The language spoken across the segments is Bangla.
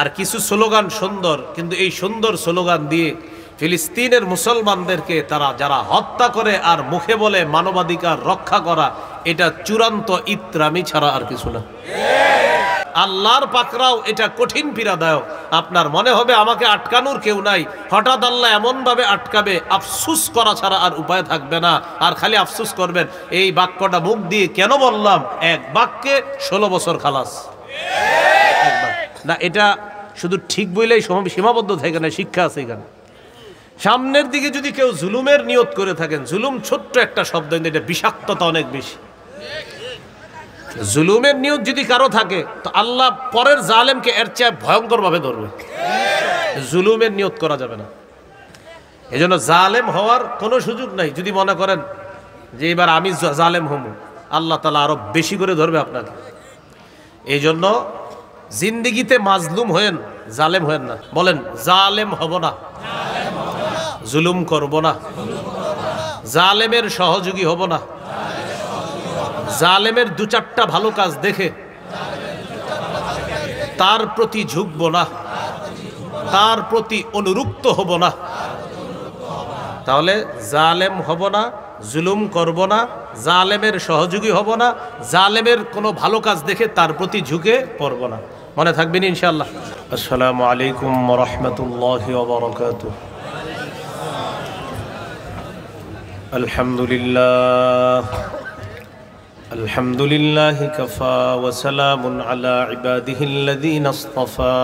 আর কিছু স্লোগান সুন্দর, কিন্তু এই সুন্দর স্লোগান দিয়ে ফিলিস্তিনের মুসলমানদেরকে তারা যারা হত্যা করে আর মুখে বলে মানবাধিকার রক্ষা করা, এটা চূড়ান্ত ইত্রামি ছাড়া আর কিছু না। আল্লাহর পাকরাও এটা কঠিন পীড়াদায়ক। আপনার মনে হবে আমাকে আটকানোর কেউ নাই, হঠাৎ আল্লাহ এমন ভাবে আটকাবে, আফসুস করা ছাড়া আর উপায় থাকবে না, আর খালি আফসুস করবেন এই বাক্যটা মুখ দিয়ে কেন বললাম, এক বাক্যে 16 বছর খালাস। না, এটা শুধু ঠিক বইলেই সীমাবদ্ধ থাকে না, শিক্ষা আছে এখানে। সামনের দিকে যদি কেউ জুলুমের নিয়ত করে থাকেন, জুলুম ছোট্ট একটা শব্দ, কিন্তু এটা বিষাক্ততা অনেক বেশি। জুলুমের নিয়ত যদি কারো থাকে তো আল্লাহ পরের জালেমকে এর চেয়ে ভয়ঙ্কর ভাবে ধরবে। জুলুমের নিয়ত করা যাবে না। এজন্য জালেম হওয়ার কোনো সুযোগ নাই। যদি মনে করেন যে এবার আমি জালেম হব, আল্লাহ তাআলা আরো বেশি করে ধরবে আপনাকে। এই জন্য জিন্দিগিতে মাজলুম হয়েন, জালেম হয়েন না। বলেন, জালেম হব না, জুলুম করব না, জালেমের সহযোগী হব না, জালেমের 2-4টা ভালো কাজ দেখে তার প্রতি ঝুঁকব না, তার প্রতি অনুরক্ত হব না। তাহলে জালেম হব না, জুলুম করব না, জালেমের সহযোগী হব না, জালেমের কোনো ভালো কাজ দেখে তার প্রতি ঝুঁকে পড়ব না। মনে থাকবেন ইনশাআল্লাহ। আসসালামু আলাইকুম ওয়া রাহমাতুল্লাহি ওয়া বারাকাতুহু। আলহামদুলিল্লাহ আলহামদুলিল্লাহি কাফা ওয়া সালামুন আলা ইবাদিহিল্লাযীনা ইসতাফা।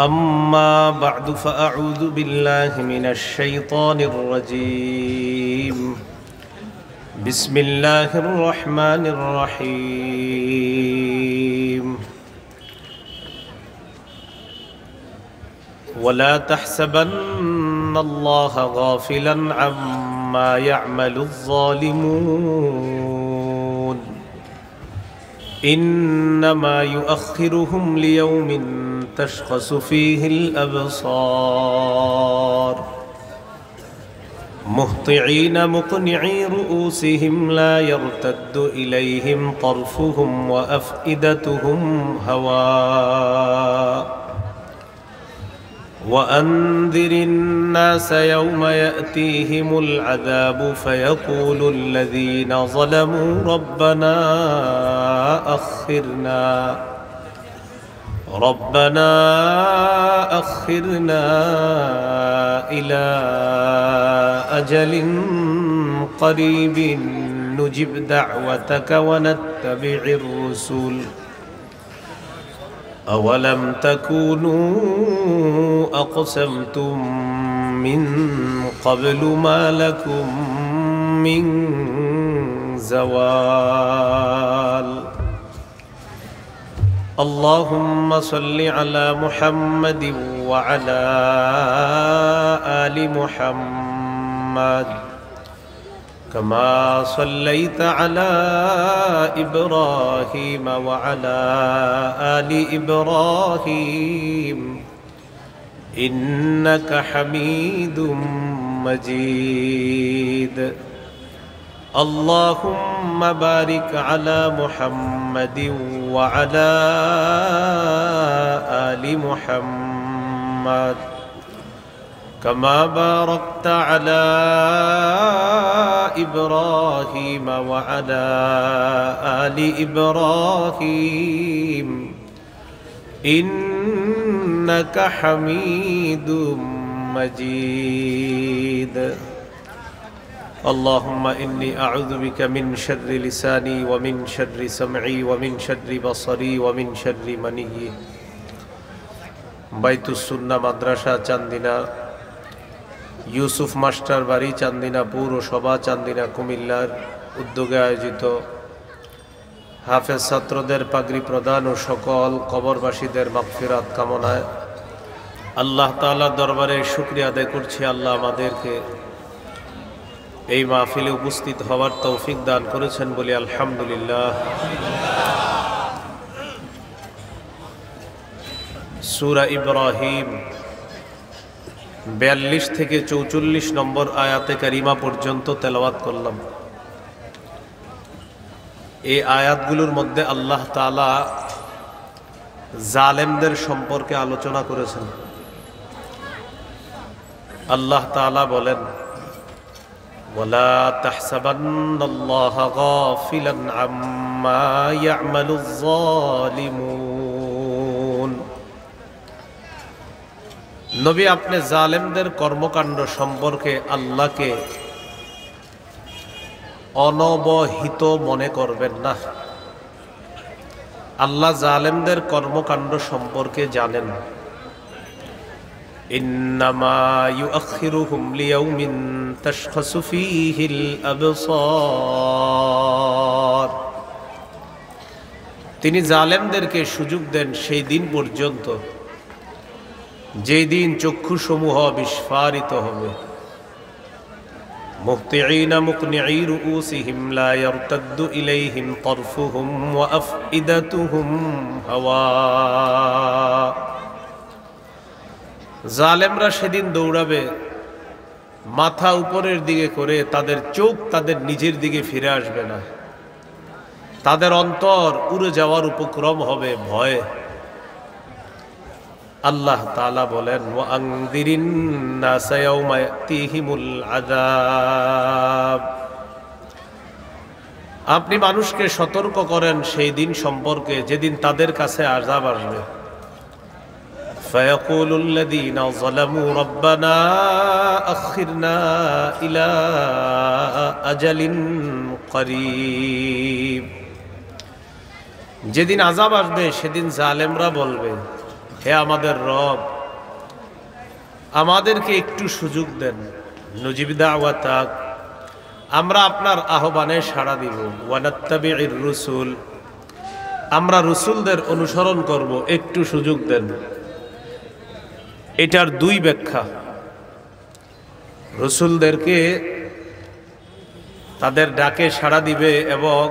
أما بعد فأعوذ بالله من الشيطان الرجيم. بسم الله الرحمن الرحيم. ولا تحسبن الله غافلا عما يعمل الظالمون إنما يؤخرهم ليوم تشخص فيه الأبصار مهطعين مقنعي رؤوسهم لا يرتد إليهم طرفهم وأفئدتهم هواء وأنذر الناس يوم يأتيهم العذاب فيقول الذين ظلموا ربنا أخرنا إلى أجل قريب نجب دعوتك ونتبع الرسل أولم تكونوا أقسمتم من قبل ما لكم من زوال. اللهم صل على محمد وعلى آل محمد كما صليت على إبراهيم وعلى آل إبراهيم إنك حميد مجيد. اللهم بارك على محمد وعلى آل محمد كما باركت على إبراهيم وعلى آل إبراهيم إنك حميد مجيد. اللهم إني أعوذ بك من شر لساني ومن شر سمعي ومن شر بصري ومن شر مني. বাইতুস সুন্নাহ মাদ্রাসা চান্দিনা, ইউসুফ মাস্টার বাড়ি চান্দিনা পৌরসভা চান্দিনা কুমিল্লার উদ্যোগে আয়োজিত হাফেজ ছাত্রদের পাগড়ি প্রদান ও সকল কবরবাসীদের মাগফিরাত কামনায় আল্লাহ তাআলার দরবারে শুকরিয়া আদায় করছি। আল্লাহ আমাদেরকে এই মাহফিলে উপস্থিত হওয়ার তৌফিক দান করেছেন বলে আলহামদুলিল্লাহ। সূরা ইব্রাহিম 42 থেকে 44 নম্বর আয়াতে কারিমা পর্যন্ত তেলাওয়াত করলাম। এই আয়াতগুলোর মধ্যে আল্লাহ তাআলা জালেমদের সম্পর্কে আলোচনা করেছেন। আল্লাহ তাআলা বলেন, ওয়ালা তাহসাবান্নাল্লাহা গাফিলান আম্মা ইয়া'মালুয যালিমুন। নবী, আপনি জালেমদের কর্মকাণ্ড সম্পর্কে আল্লাহকে অনবহিত মনে করবেন না। আল্লাহ জালেমদের কর্মকাণ্ড সম্পর্কে জানেন। ইন্নামা ইউআখিরুহুম লিয়াউমিন তাশখাসু ফীহিল আবসার। তিনি জালেমদেরকে সুযোগ দেন সেই দিন পর্যন্ত যেই দিন চক্ষুসমূহ বিস্ফারিত হবে। মুহতিঈনা মুকনিঈ রুউসিহিম লা ইয়ারতাদ্দু ইলাইহিম তারফুহুম ওয়া আফইদাতুহুম হাওয়া। জালেমরা সেদিন দৌড়াবে মাথা উপরের দিকে করে, তাদের চোখ তাদের নিজের দিকে ফিরে আসবে না, তাদের অন্তর উড়ে যাওয়ার উপক্রম হবে ভয়ে। আল্লাহ তাআলা বলেন, ওয়া আনযিরিন নাসা ইয়াওমা ইয়াতিহিমুল আযাব। আপনি মানুষকে সতর্ক করেন সেই দিন সম্পর্কে যেদিন তাদের কাছে আযাব আসবে। ফায়াকুলুল লাযীনা যালামু রাব্বানা আখিরনা ইলা আজালিন করিব। যেদিন আযাব আসবে সেদিন জালেমরা বলবে, হে আমাদের রব, আমাদেরকে একটু সুযোগ দেন। নুজিব দাওয়াতাক, আমরা আপনার আহ্বানে সাড়া দিব। ওয়া নাত্তাবিউর রুসুল, আমরা রসুলদের অনুসরণ করব, একটু সুযোগ দেন। এটার দুই ব্যাখ্যা। রসুলদেরকে তাদের ডাকে সাড়া দিবে এবং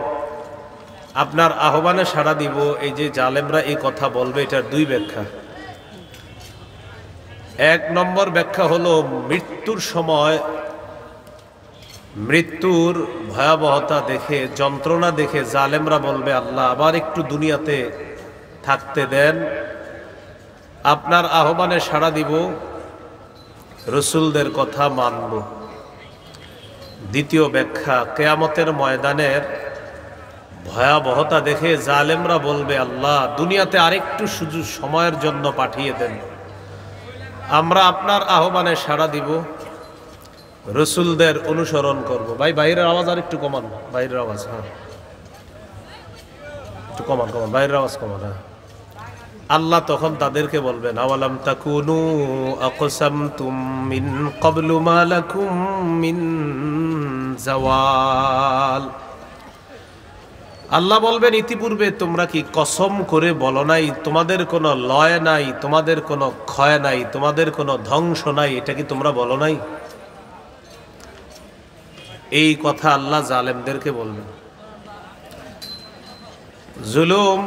আপনার আহ্বানে সাড়া দিব, এই যে জালেমরা এই কথা বলবে, এটার দুই ব্যাখ্যা। এক নম্বর ব্যাখ্যা হলো, মৃত্যুর সময় মৃত্যুর ভয়াবহতা দেখে, যন্ত্রণা দেখে জালেমরা বলবে, আল্লাহ আবার একটু দুনিয়াতে থাকতে দেন, আপনার আহ্বানে সাড়া দিব, রসুলদের কথা মানব। দ্বিতীয় ব্যাখ্যা, কিয়ামতের ময়দানের ভয়াবহতা দেখে জালেমরা বলবে, আল্লাহ দুনিয়াতে আরেকটু সুযোগ সময়ের জন্য পাঠিয়ে দেন, আমরা আপনার আহ্বানে সাড়া দিব, রসুলদের অনুসরণ করব। ভাই বাইরের আওয়াজ আর একটু কমান, বাইরের আওয়াজ, হ্যাঁ একটু কমান, বাইরের আওয়াজ কমান। হ্যাঁ, আল্লাহ তখন তাদেরকে বলবেন, আওয়ালাম তাকুনু আকসামতুম মিন ক্বাবলু মা লাকুম মিন জাওয়াল। আল্লাহ বলবেন, ইতিপূর্বে তোমরা কি কসম করে বলো নাই, তোমাদের কোনো লয় নাই, তোমাদের কোনো ক্ষয় নাই, তোমাদের কোনো ধ্বংস নাই, এটা কি তোমরা বলো নাই? এই কথা আল্লাহ জালেমদেরকে বলবেন। জুলুম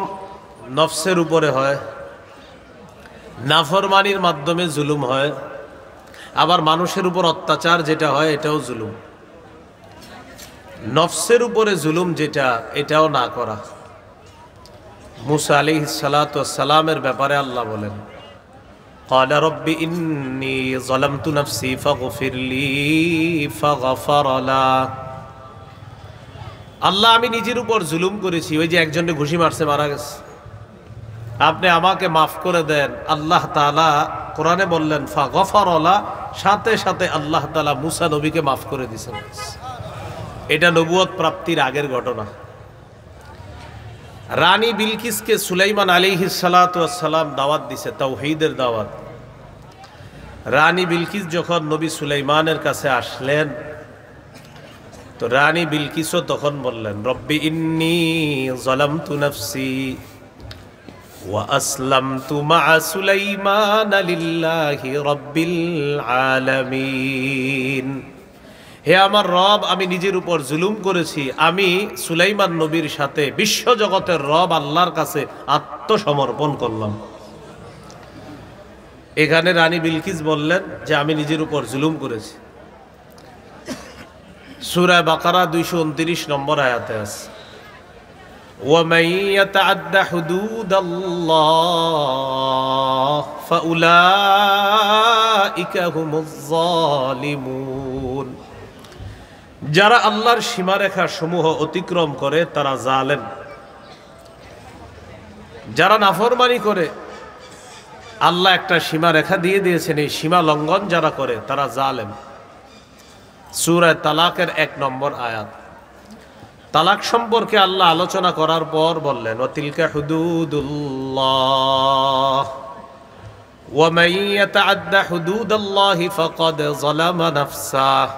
নফসের উপরে হয়, নাফরমানির মাধ্যমে জুলুম হয়, আবার মানুষের উপর অত্যাচার যেটা হয় এটাও জুলুম। নফসের উপরে জুলুম যেটা, এটাও না করা। মুসা আলাইহিস সালাতু ওয়াস সালামের ব্যাপারে আল্লাহ বলেন, ক্বালা রব্বি ইন্নী যালামতু নাফসি ফাগফিরলি ফাগফারা লা। আল্লাহ, আমি নিজের উপর জুলুম করেছি, ওই যে একজনকে ঘুষি মারছে, মারা গেছে, আপনি আমাকে মাফ করে দেন। আল্লাহ তাআলা কোরআনে বললেন ফাগফারা লা, সাথে সাথে আল্লাহ তাআলা মুসা নবীকে মাফ করে দিয়েছেন। এটা নবুয়ত প্রাপ্তির আগের ঘটনা। রানী বিলকিসকে সুলাইমান আলাইহিস সালাতু ওয়াস সালাম দাওয়াত দিছে, তাওহীদের দাওয়াত। রানী বিলকিস যখন নবী সুলাইমানের কাছে আসলেন, তো রানী বিলকিসও তখন বললেন, রব্বি ইন্নী যালামতু নাফসি ওয়া আসলামতু মা'a সুলাইমান লিল্লাহি রাব্বিল আলামিন। হে আমার রব, আমি নিজের উপর জুলুম করেছি, আমি সুলাইমান নবীর সাথে বিশ্বজগতের রব আল্লাহর কাছে আত্মসমর্পণ করলাম। এখানে রানী বিলকিস বললেন যে আমি নিজের উপর জুলুম করেছি। সূরা বাকারা 229 নম্বর আয়াতে আছে, ومن يتعد حدود الله فأولئك هم الظالمون যারা আল্লাহর সীমারেখা সমূহ অতিক্রম করে তারা জালেম। যারা নাফরমানি করে, আল্লাহ একটা সীমারেখা দিয়ে দিয়েছেন, এই সীমা লঙ্ঘন যারা করে তারা জালেম। সূরা তালাকের 1 নম্বর আয়াত। তালাক সম্পর্কে আল্লাহ আলোচনা করার পর বললেন, ওয়াতিলকা হুদুদুল্লাহ ওয়া মান ইয়াতাআদ্দা হুদুদাল্লাহি ফাকাদ যালামা নাফসাহ।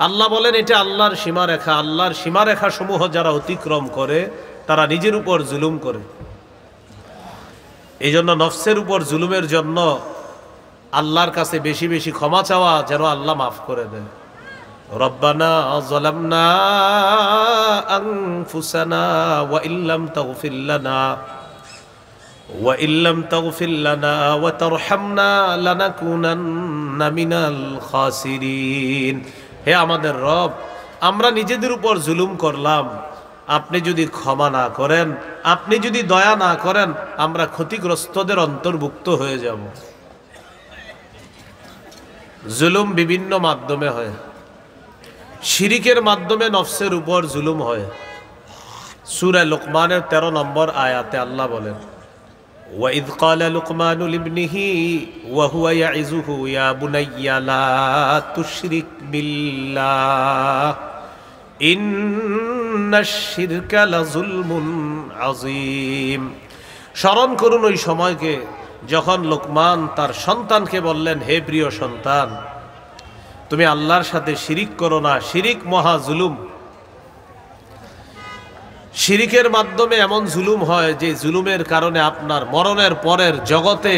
আল্লাহ বলেন এটা আল্লাহর সীমারেখা। আল্লাহর সীমারেখা সমূহ যারা অতিক্রম করে তারা নিজের উপর জুলুম করে। এই জন্য নফসের উপর জুলুমের জন্য আল্লাহর কাছে বেশি বেশি ক্ষমা চাওয়া, যেন আল্লাহ মাফ করে দেয়। রব্বানা যালামনা আনফুসানা ওয়া ইল্লাম তাগফির লানা ওয়া তারহামনা লানাকুনান্না মিনাল খাসিরিন। হে আমাদের রব, আমরা নিজেদের উপর জুলুম করলাম, আপনি যদি ক্ষমা না করেন, আপনি যদি দয়া না করেন, আমরা ক্ষতিগ্রস্তদের অন্তর্ভুক্ত হয়ে যাব। জুলুম বিভিন্ন মাধ্যমে হয়। শিরিকের মাধ্যমে নফসের উপর জুলুম হয়। সূরা লুকমানের 13 নম্বর আয়াতে আল্লাহ বলেন, ওয়াইদ ক্বালা লুকমানু লিবনিহি ওয়া হুয়া ইয়াইযুহু ইয়া বুনাইয়া লা তুশরিক বিল্লাহ ইন্নাশ শিরকা লাযুলমুন আযীম। স্মরণ করুন ওই সময়কে যখন লোকমান তার সন্তানকে বললেন, হে প্রিয় সন্তান, তুমি আল্লাহর সাথে শিরিক করো না, শিরিক মহা জুলুম। শিরিকের মাধ্যমে এমন জুলুম হয় যে জুলুমের কারণে আপনার মরণের পরের জগতে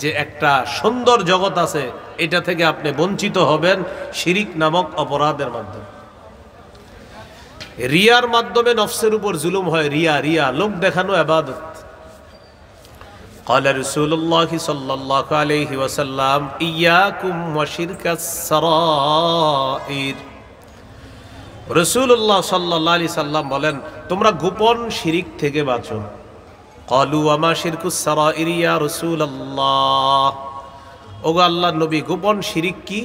যে একটা সুন্দর জগৎ আছে, এটা থেকে আপনি বঞ্চিত হবেন শিরিক নামক অপরাধের মাধ্যমে। রিয়ার মাধ্যমে নফসের উপর জুলুম হয়। রিয়া লোক দেখানো ইবাদত। قال رسول الله صلى الله عليه وسلم إياكم وشرك السرائر। রাসূলুল্লাহ সাল্লাল্লাহু আলাইহি সাল্লাম বলেন, তোমরা গোপন শিরিক থেকে বাঁচো। ক্বালু ওয়া মা শিরকুস সারাইর ইয়া রাসূলুল্লাহ। ওগো আল্লাহর নবী, গোপন শিরিক কি?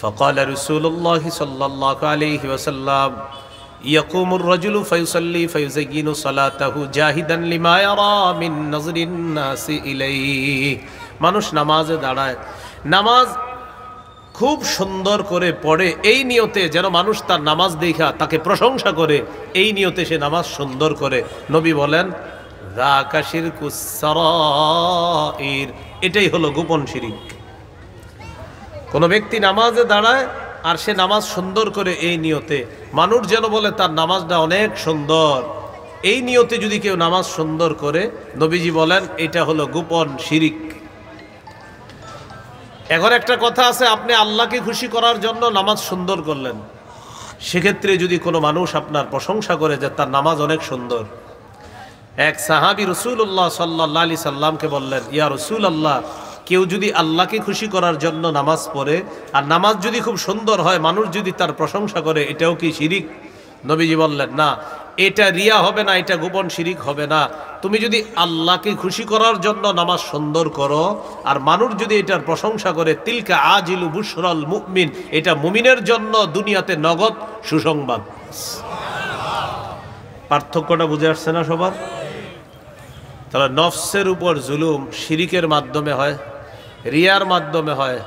فقال رسول الله صلى الله عليه وسلم يقوم الرجل فيصلي فيزين صلاته جاهدا لما يرى من نظر الناس إليه। মানুষ নামাজে দাঁড়ায়, নামাজ খুব সুন্দর করে পড়ে এই নিয়তে যেন মানুষ তার নামাজ দেখা তাকে প্রশংসা করে, এই নিয়তে সে নামাজ সুন্দর করে। নবী বলেন, যাকা শিরকুস সারাইর। এটাই হলো গোপন শিরিক। কোন ব্যক্তি নামাজে দাঁড়ায় আর সে নামাজ সুন্দর করে এই নিয়তে, মানুষ যেন বলে তার নামাজটা অনেক সুন্দর, এই নিয়তে যদি কেউ নামাজ সুন্দর করে, নবীজি বলেন এটা হলো গোপন শিরিক। এখন একটা কথা আছে, আপনি আল্লাহকে খুশি করার জন্য নামাজ সুন্দর করলেন, সেক্ষেত্রে যদি কোনো মানুষ আপনার প্রশংসা করে যে তার নামাজ অনেক সুন্দর। এক সাহাবী রাসূলুল্লাহ সাল্লাল্লাহু আলাইহি সাল্লামকে বললেন, ইয়া রাসূলুল্লাহ, কেউ যদি আল্লাহকে খুশি করার জন্য নামাজ পড়ে আর নামাজ যদি খুব সুন্দর হয়, মানুষ যদি তার প্রশংসা করে, এটাও কি শিরিক? নবীজি বললেন, না, এটা রিয়া হবে না, এটা গোপন শিরিক হবে না। তুমি যদি আল্লাহকে খুশি করার জন্য নামাজ সুন্দর করো আর মানুষ যদি এটার প্রশংসা করে, তিলকা আজিলু বুশরাল মুমিন, এটা মুমিনের জন্য দুনিয়াতে নগদ সুসংবাদ। পার্থক্যটা বুঝে আসছে না সবার? তাহলে নফসের উপর জুলুম শিরিকের মাধ্যমে হয়, রিয়ার মাধ্যমে হয়।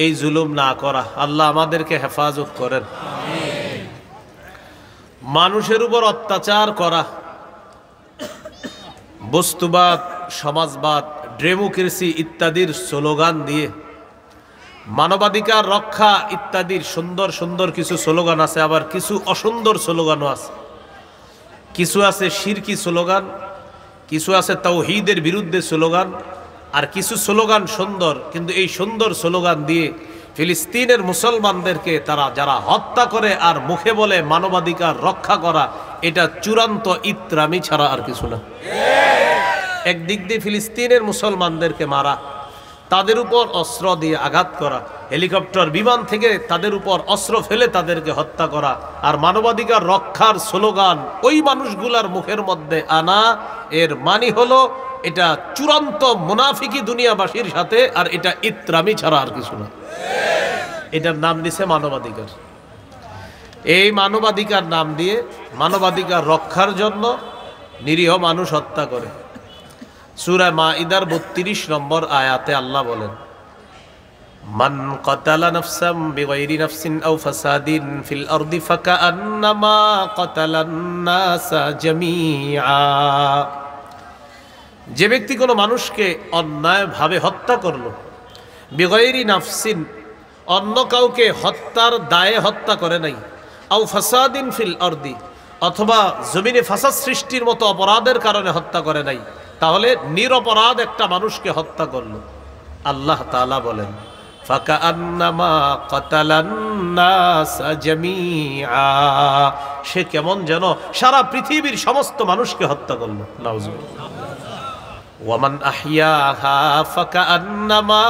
এই জুলুম না করা, আল্লাহ আমাদেরকে হেফাজত করেন। মানুষের উপর অত্যাচার করা, বস্তুবাদ, সমাজবাদ, ডেমোক্রেসি ইত্যাদির স্লোগান দিয়ে, মানবাধিকার রক্ষা ইত্যাদির সুন্দর সুন্দর কিছু স্লোগান আছে, আবার কিছু অসুন্দর স্লোগানও আছে। কিছু আছে শিরকি স্লোগান, কিছু আছে তাওহীদের বিরুদ্ধে স্লোগান, আর কিছু স্লোগান সুন্দর, কিন্তু এই সুন্দর স্লোগান দিয়ে ফিলিস্তিনের মুসলমানদেরকে তারা যারা হত্যা করে আর মুখে বলে মানবাধিকার রক্ষা করা, এটা চূড়ান্ত ইত্রামি ছাড়া আর কিছু না। একদিক দিয়ে ফিলিস্তিনের মুসলমানদেরকে মারা, তাদের উপর অস্ত্র দিয়ে আঘাত করা, হেলিকপ্টার বিমান থেকে তাদের উপর অস্ত্র ফেলে তাদেরকে হত্যা করা, আর মানবাধিকার রক্ষার স্লোগান ওই মানুষগুলার মুখের মধ্যে আনা, এর মানে হলো এটা চূড়ান্ত মুনাফিকি দুনিয়াবাসীর সাথে, আর এটা ইত্রামি ছাড়া আর কিছু না। এটার নাম দিছে মানবাধিকার। এই মানবাধিকার নাম দিয়ে মানবাধিকার রক্ষার জন্য নিরীহ মানুষ হত্যা করে। সূরা মাইদার ৩২ নম্বর আয়াতে আল্লাহ বলেন, মান কাতালা নাফসাম বিগাইরি নাফসিন আও ফাসাদিন ফিল আরদি ফাকান্নামা কাতালান নাসা জামিআ। যে ব্যক্তি কোনো মানুষকে অন্যায়ভাবে হত্যা করলো, বিগাইরি নাফসিন অন্য কাউকে হত্যার দায়ে হত্যা করে নাই, আও ফাসাদিন ফিল আরদি অথবা জমিনে ফাসাদ সৃষ্টির মতো অপরাধের কারণে হত্যা করে নাই, তাহলে নিরপরাধ একটা মানুষকে হত্যা করলো, আল্লাহ তাআলা বলেন ফাকান্নামা কাতালান নাসা জামিআ, সে কেমন যেন সারা পৃথিবীর সমস্ত মানুষকে হত্যা করলো। নাউজুবিল্লাহ। ওয়ামান আহইয়াহা ফাকান্নামা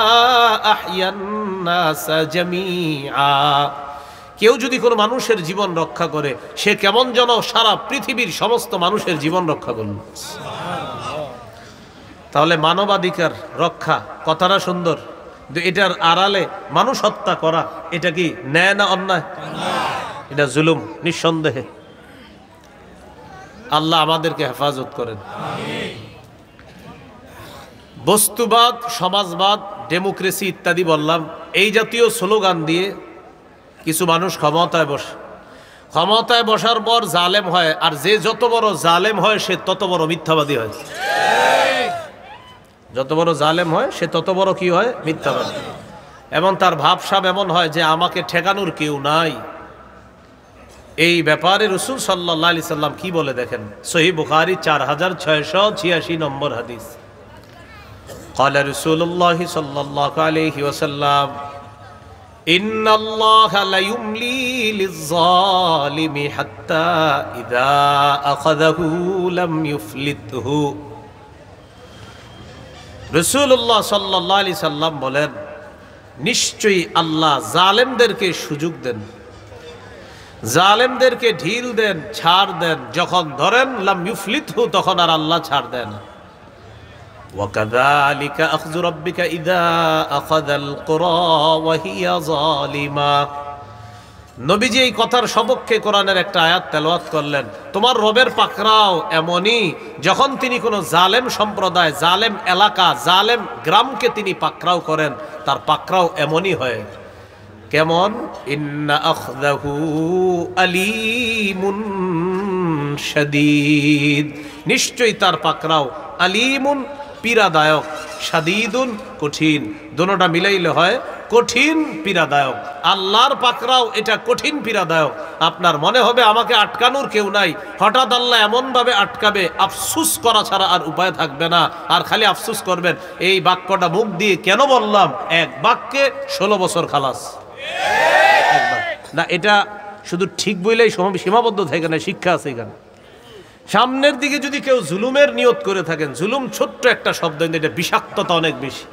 আহইয়ান নাসা জামিআ, কেউ যদি কোনো মানুষের জীবন রক্ষা করে সে কেমন যেন সারা পৃথিবীর সমস্ত মানুষের জীবন রক্ষা করল। তাহলে মানবাধিকার রক্ষা কথাটা সুন্দর, কিন্তু এটার আড়ালে মানুষ হত্যা করা এটা কি ন্যায় না অন্যায়? এটা জুলুম নিঃসন্দেহে। আল্লাহ আমাদেরকে হেফাজত করেন। বস্তুবাদ, সমাজবাদ, ডেমোক্রেসি ইত্যাদি বললাম, এই জাতীয় স্লোগান দিয়ে কিছু মানুষ ক্ষমতায় বসে, ক্ষমতায় বসার পর জালেম হয়, আর যে যত বড় জালেম হয় সে তত বড় মিথ্যাবাদী হয়। যত বড় জালেম হয় সে তত বড় কি হয়? মিথ্যাবাদী। এবং তার ভাবসাব এমন হয় যে আমাকে ঠেকানোর কেউ নাই। এই ব্যাপারে রাসূল সাল্লাল্লাহু আলাইহি সাল্লাম কি বলে দেখেন, সহিহ বুখারী 4686 নম্বর হাদিস। قال رسول الله صلى الله عليه وسلم إن الله لا يملي للظالم حتى إذا أخذه لم يفلته। রাসূলুল্লাহ সাল্লাল্লাহু আলাইহি সাল্লাম বলেন, নিশ্চয়ই আল্লাহ জালেমদেরকে সুযোগ দেন, জালেমদেরকে ঢিল দেন, ছাড় দেন, যখন ধরেন লাম ইউফলিতহু তখন আর আল্লাহ ছাড় দেন। وكذلك أخذ ربك إذا أخذ القرى وهي ظالمة। নবীজি এই কথার সপক্ষে কোরআনের একটা আয়াত তেলাওয়াত করলেন, তোমার রবের পাকড়াও এমনই যখন তিনি কোনো জালেম সম্প্রদায়, জালেম এলাকা, জালেম গ্রামকে তিনি পাকড়াও করেন, তার পাকড়াও এমনই হয়। কেমন? ইন্না আখযাহু আলীমুন শাদীদ, নিশ্চয়ই তার পাকড়াও আলীমুন পীড়াদায়ক, শাদীদুন কঠিন, দুটোটা মিলাইলে হয় কঠিন পীড়াদায়ক। আল্লাহর পাকড়াও এটা কঠিন পীড়াদায়ক। আপনার মনে হবে আমাকে আটকানোর কেউ নাই, হঠাৎ আল্লাহ এমনভাবে আটকাবে আফসুস করা ছাড়া আর উপায় থাকবে না, আর খালি আফসুস করবেন এই বাক্যটা মুখ দিয়ে কেন বললাম, এক বাক্যে 16 বছর খালাস। না, এটা শুধু ঠিক বইলেই সীমাবদ্ধ থাকে না, শিক্ষা আছে এখানে। সামনের দিকে যদি কেউ জুলুমের নিয়ত করে থাকেন, জুলুম ছোট্ট একটা শব্দ, কিন্তু এটা বিষাক্ততা অনেক বেশি।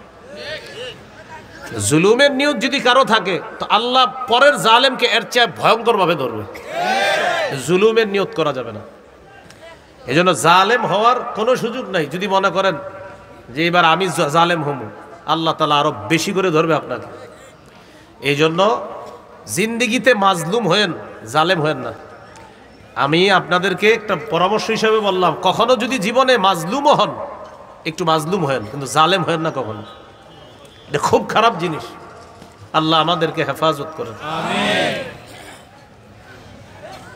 জুলুমের নিয়ত যদি কারো থাকে তো আল্লাহ পরের জালেমকে এর চেয়ে ভয়ঙ্কর ভাবে ধরবে। জুলুমের নিয়ত করা যাবে না। এজন্য জালেম হওয়ার কোনো সুযোগ নাই। যদি মনে করেন যে এবার আমি জালেম হব, আল্লাহ তাআলা আরো বেশি করে ধরবে আপনাকে। এই জন্য জিন্দিগিতে মাজলুম হয়েন, জালেম হয়েন না। আমি আপনাদেরকে একটা পরামর্শ হিসাবে বললাম, কখনো যদি জীবনে মাজলুমও হন, একটু মাজলুম হয়েন, কিন্তু জালেম হয়েন না কখনো। এটা খুব খারাপ জিনিস। আল্লাহ আমাদেরকে হেফাজত করেন।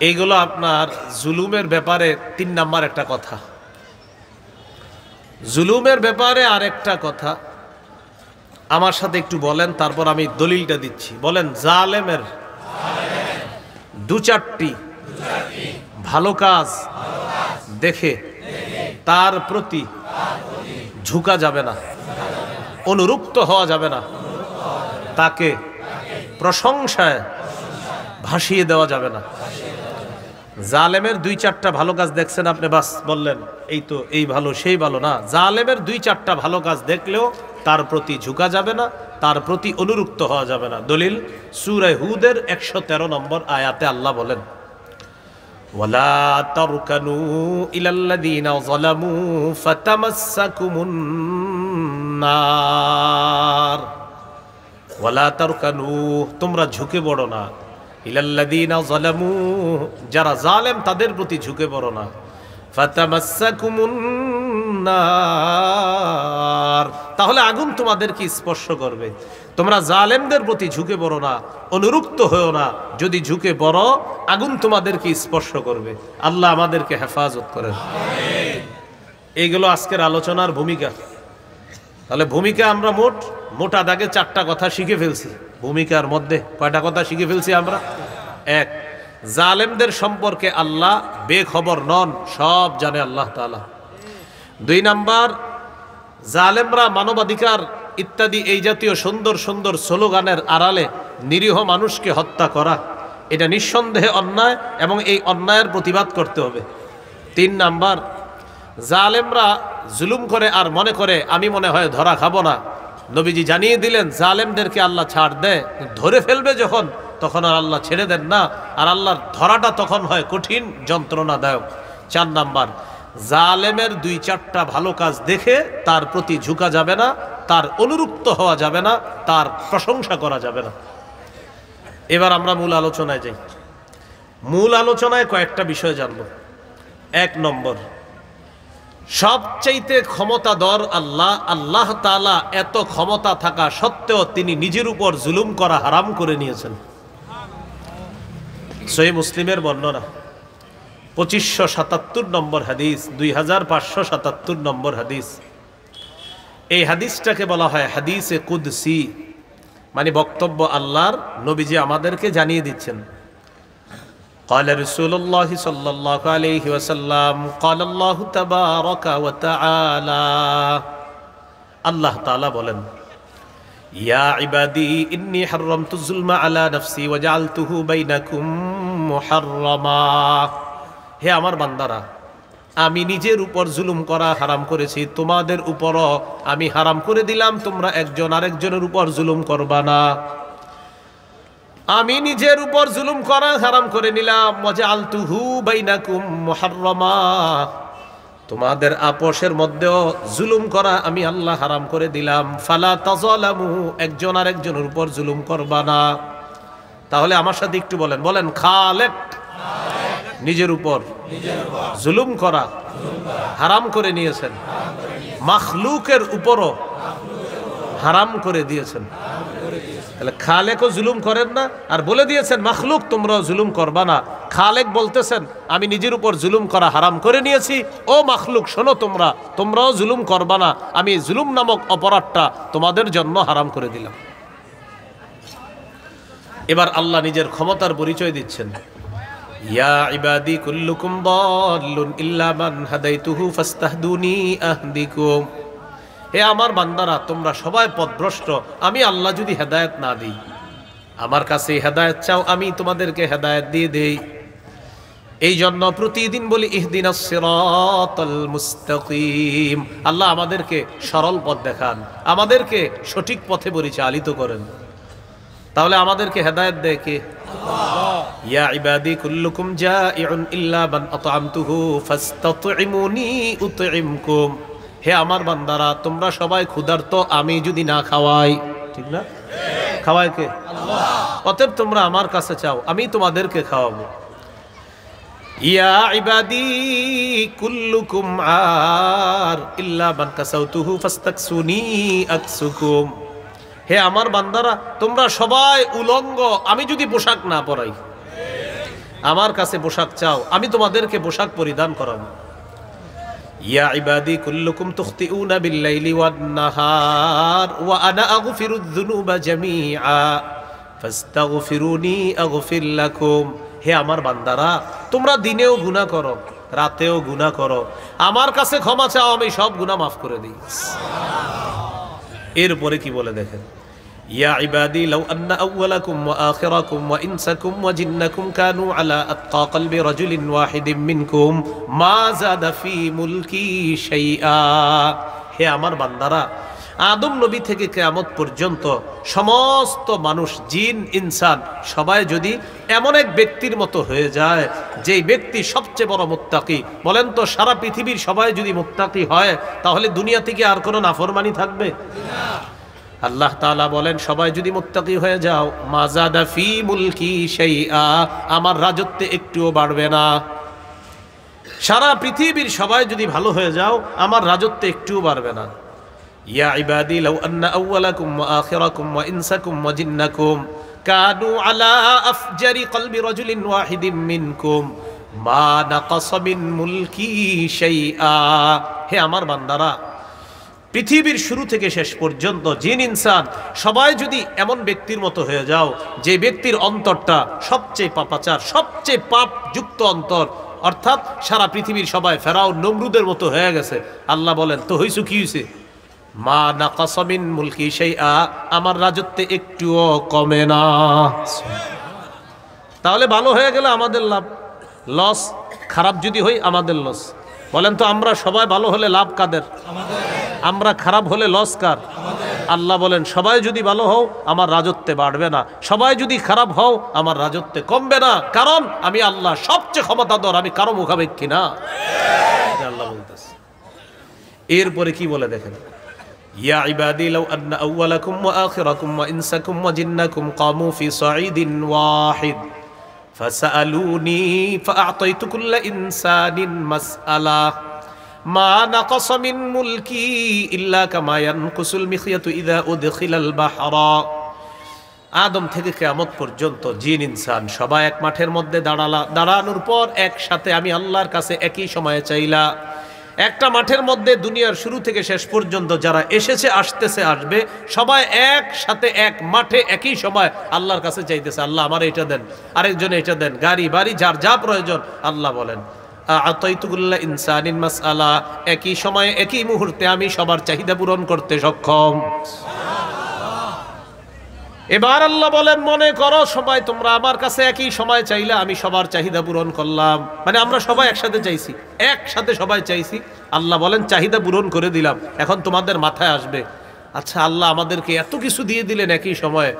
এইগুলো আপনার জুলুমের ব্যাপারে 3 নাম্বার একটা কথা। জুলুমের ব্যাপারে আরেকটা কথা আমার সাথে একটু বলেন, তারপর আমি দলিলটা দিচ্ছি। বলেন, জালেমের 2-4টি ভালো কাজ দেখে তার প্রতি ঝুঁকা যাবে না, অনুরুক্ত হওয়া যাবে না, তাকে প্রশংসায় ভাসিয়ে দেওয়া যাবে না। জালেমের 2-4টা ভালো কাজ দেখছেন আপনি, বাস বললেন এই তো এই ভালো সেই ভালো না। জালেমের 2-4টা ভালো কাজ দেখলেও তার প্রতি ঝুঁকা যাবে না, তার প্রতি অনুরক্ত হওয়া যাবে না। দলিল সূরা হুদের 113 নম্বর আয়াতে আল্লাহ বলেন, ওয়ালা তারকানু ইলাল্লাযীনা যালামু ফাতামাসসাকুমুন নার। ওয়ালা তারকানু, তোমরা ঝুঁকে পড়ো না, ইলাল্লাযীনা যালামু, যারা জালেম তাদের প্রতি ঝুঁকে পড়ো না, ফাতামাসসাকুমুন নার, তাহলে আগুন তোমাদেরকে স্পর্শ করবে। তোমরা জালেমদের প্রতি ঝুঁকে পড়ো না, অনুরক্ত হয়েও না, যদি ঝুঁকে পড়ো আগুন তোমাদেরকে স্পর্শ করবে। আল্লাহ আমাদেরকে হেফাজত করেন। এইগুলো আজকের আলোচনার ভূমিকা। তাহলে ভূমিকা আমরা মোটা দাগে 4টা কথা শিখে ফেলছি। ভূমিকার মধ্যে কয়টা কথা শিখে ফেলছি আমরা? 1, জালেমদের সম্পর্কে আল্লাহ বেখবর নন, সব জানে আল্লাহ তাআলা। 2 নাম্বার, জালেমরা মানবাধিকার ইত্যাদি এই জাতীয় সুন্দর সুন্দর স্লোগানের আড়ালে নিরীহ মানুষকে হত্যা করা, এটা নিঃসন্দেহে অন্যায় এবং এই অন্যায়ের প্রতিবাদ করতে হবে। 3 নাম্বার, জালেমরা জুলুম করে আর মনে করে আমি মনে হয় ধরা খাবো না। নবীজি জানিয়ে দিলেন জালেমদেরকে আল্লাহ ছাড় দেয়, ধরে ফেলবে যখন তখন আর আল্লাহ ছেড়ে দেন না, আর আল্লাহর ধরাটা তখন হয় কঠিন যন্ত্রণাদায়ক। 4 নাম্বার, জালেমের 2-4টা ভালো কাজ দেখে তার প্রতি ঝুঁকা যাবে না, তার অনুরক্ত হওয়া যাবে না, তার প্রশংসা করা যাবে না। এবার আমরা মূল আলোচনায় যাই। মূল আলোচনায় কয়েকটা বিষয় জানব। 1 নম্বর, সবচাইতে ক্ষমতাধর আল্লাহ, আল্লাহ তাআলা এত ক্ষমতা থাকা সত্ত্বেও তিনি নিজের উপর জুলুম করা হারাম করে নিয়েছেন। সহিহ মুসলিমের বর্ণনা 2577 নম্বর হাদিস, 2577 নম্বর হাদিস। এই হাদিসটাকে বলা হয় হাদিসে কুদসি, মানে বক্তব্য আল্লাহর, নবীজি আমাদেরকে জানিয়ে দিচ্ছেন। قال رسول الله صلى الله عليه وسلم قال الله تبارك وتعالى, আল্লাহ তাআলা বলেন, ইয়া ইবাদি ইন্নী হাররামতু যুলমা আলা নাফসি ওয়া জাআলতুহু বাইনাকুম মুহাররামা। হে আমার বান্দারা, আমি নিজের উপর জুলুম করা হারাম করেছি, তোমাদের উপরও আমি হারাম করে দিলাম, তোমরা একজন আরেকজনের উপর জুলুম করবা না। আমি নিজের উপর জুলুম করা হারাম করে নিলাম। ওয়াজআলতুহু বাইনাকুম মুহাররামা, তোমাদের আপোষের মধ্যেও জুলুম করা আমি আল্লাহ হারাম করে দিলাম। ফালা তাযালামু, একজন আরেকজনের উপর জুলুম করবা না। তাহলে আমার সাথে একটু বলেন খালেক, নিজের উপর জুলুম করা হারাম করে নিয়েছেন, মাখলুকের উপরও হারাম করে দিয়েছেন। তাহলে খালেকও জুলুম করেন না, আর বলে দিয়েছেন মাখলুক তোমরাও জুলুম করবা না। খালেক বলতেছেন আমি নিজের উপর জুলুম করা হারাম করে নিয়েছি, ও মাখলুক শোনো, তোমরাও জুলুম করবা না, আমি জুলুম নামক অপরাধটা তোমাদের জন্য হারাম করে দিলাম। এবার আল্লাহ নিজের ক্ষমতার পরিচয় দিচ্ছেন। ইয়া ইবাদি কুল্লুকুম দাল্লুন ইল্লা মান হাদাইতুহু ফাস্তাহদুনি আহদিকুম। হে আমার বান্দারা, তোমরা সবাই পথভ্রষ্ট, আমি আল্লাহ যদি হেদায়েত না দিই, আমার কাছে হেদায়েত চাও, আমি তোমাদেরকে হেদায়েত দিয়ে দেই। এই জন্য প্রতিদিন বলি ইহদিনাস সিরাতাল মুস্তাকিম, আল্লাহ আমাদেরকে সরল পথ দেখান, আমাদেরকে সঠিক পথে পরিচালিত করেন। তাহলে আমাদেরকে হেদায়েত দেয় কে? আল্লাহ। ইয়া ইবাদি কুল্লুকুম জাইউন ইল্লা মান আতআমতুহু ফাস্তাতইমুনি উতইমকুম। হে আমার বান্দারা, তোমরা সবাই ক্ষুধার্ত, আমি যদি না খাওয়াই, ঠিক না? খাওয়ায় কে? আল্লাহ। অতএব তোমরা আমার কাছে চাও, আমি তোমাদেরকে খাওয়াবো। ইয়া ইবাদি কুল্লুকুম আর ইল্লা মান কাসাউতুহু ফাস্তাকসুনি আকসুকুম। হে আমার বান্দারা, তোমরা সবাই উলঙ্গ, আমি যদি পোশাক না পরাই, আমার কাছে পোশাক চাও, আমি তোমাদেরকে পোশাক পরিধান করাবো। ইয়া ইবাদি কুল্লুকুম তুখতিউনা বিল্লাইলি ওয়ান নাহার ওয়া আনা আগফিরুয যুনুবা জামিআ ফাস্তাগফিরুনি আগফির লাকুম। হে আমার বান্দারা, তোমরা দিনেও গুনাহ করো, রাতেও গুনাহ করো, আমার কাছে ক্ষমা চাও, আমি সব গুনাহ মাফ করে দিই। এরপরে কি বলে দেখেন, ইয়া ইবাদি লাউ আন্না আউওয়ালাকুম ওয়া আখিরাকুম ওয়া ইনসাকুম ওয়া জিন্নাকুম কানু আলা আতকা কলবি রাজুলিন ওয়াহিদিম মিনকুম মা যাদা ফি মুলকি শাইআ। হে আমার বান্দারা, আদম নবী থেকে কিয়ামত পর্যন্ত সমস্ত মানুষ, জিন, ইনসান সবাই যদি এমন এক ব্যক্তির মতো হয়ে যায় যেই ব্যক্তি সবচেয়ে বড় মুত্তাকি, বলেন তো সারা পৃথিবীর সবাই যদি মুত্তাকি হয় তাহলে দুনিয়া থেকে আর কোনো নাফরমানি থাকবে? আল্লাহ তাআলা বলেন সবাই যদি মুত্তাকি হয়ে যাও, মাজাদা ফি মুলকি শাইআ, আমার রাজত্বে একটুও বাড়বে না। সারা পৃথিবীর সবাই যদি ভালো হয়ে যাও আমার রাজত্বে একটুও বাড়বে না। ইয়া ইবাদি লাউ আন্না আউওয়ালাকুম ওয়া আখিরাকুম ওয়া ইনসাকুম ওয়া জিন্নাকুম কানু আলা আফজারি কলবি রাজুলিন ওয়াহিদিন মিনকুম মা নাকাসা মিন মুলকি শাইআ। হে আমার বান্দারা, পৃথিবীর শুরু থেকে শেষ পর্যন্ত জিন ইনসান সবাই যদি এমন ব্যক্তির মতো হয়ে যাও যে ব্যক্তির অন্তরটা সবচেয়ে পাপাচার, সবচেয়ে পাপযুক্ত অন্তর, অর্থাৎ সারা পৃথিবীর সবাই ফেরাউন নমরুদের মতো হয়ে গেছে, আল্লাহ বলেন তো হইছো কি হইছে? মা নাকাসা মিন মুলকি শাইআ, আমার রাজত্বে একটুও কমে না। তাহলে ভালো হয়ে গেলে আমাদের লাভ, লস। খারাপ যদি হই আমাদের লস। বলেন তো আমরা সবাই ভালো হলে লাভ কাদের? আমরা খারাপ হলে লস কার? আল্লাহ বলেন সবাই যদি ভালো হও আমার রাজত্বে বাড়বে না, সবাই যদি খারাপ হও আমার রাজত্বে কমবে না, কারণ আমি আল্লাহ সবচেয়ে ক্ষমতাধর, আমি কারো মুখাপেক্ষী না। আল্লাহ বলতেছে। এরপরে কি বলে দেখেন, ইয়া ইবাদি লাউ আন্না আউওয়ালাকুম ওয়া আখিরাকুম ওয়া ইনসাকুম ওয়া জিন্নাকুম কামু ফি সাঈদিন ওয়াহিদ ফাসআলুনি ফাআতাইতু কুল্লা ইনসানিন মাসআলা মা নাকাসা মিন মুলকি ইল্লা কামা ইয়ানকুসুল মিখয়াতু ইযা উদখিলাল বাহরা। আদম থেকে কিয়ামত পর্যন্ত জিন ইনসান সবাই এক মাঠের মধ্যে দাঁড়ানোর পর একসাথে আমি আল্লাহর কাছে একই সময়ে চাইলা। একটা মাঠের মধ্যে দুনিয়ার শুরু থেকে শেষ পর্যন্ত যারা এসেছে, আসতেছে, আসবে, সবাই একসাথে এক মাঠে একই সময় আল্লাহর কাছে চাইতেছে, আল্লাহ আমার এটা দেন, আরেকজন এটা দেন, গাড়ি বাড়ি যার যা প্রয়োজন। আল্লাহ বলেন আতাইতু কুল্লা ইনসানিন মাসআলা, একই সময়ে একই মুহূর্তে আমি সবার চাহিদা পূরণ করতে সক্ষম। এবার আল্লাহ বলেন মনে করো সবাই তোমরা আমার কাছে একই সময় চাইলে আমি সবার চাহিদা পূরণ করলাম, মানে আমরা সবাই একসাথে চাইছি, একসাথে সবাই চাইছি। আল্লাহ বলেন চাহিদা পূরণ করে দিলাম। এখন তোমাদের মাথায় আসবে, আচ্ছা আল্লাহ আমাদেরকে এত কিছু দিয়ে দিলেন একই সময়ে,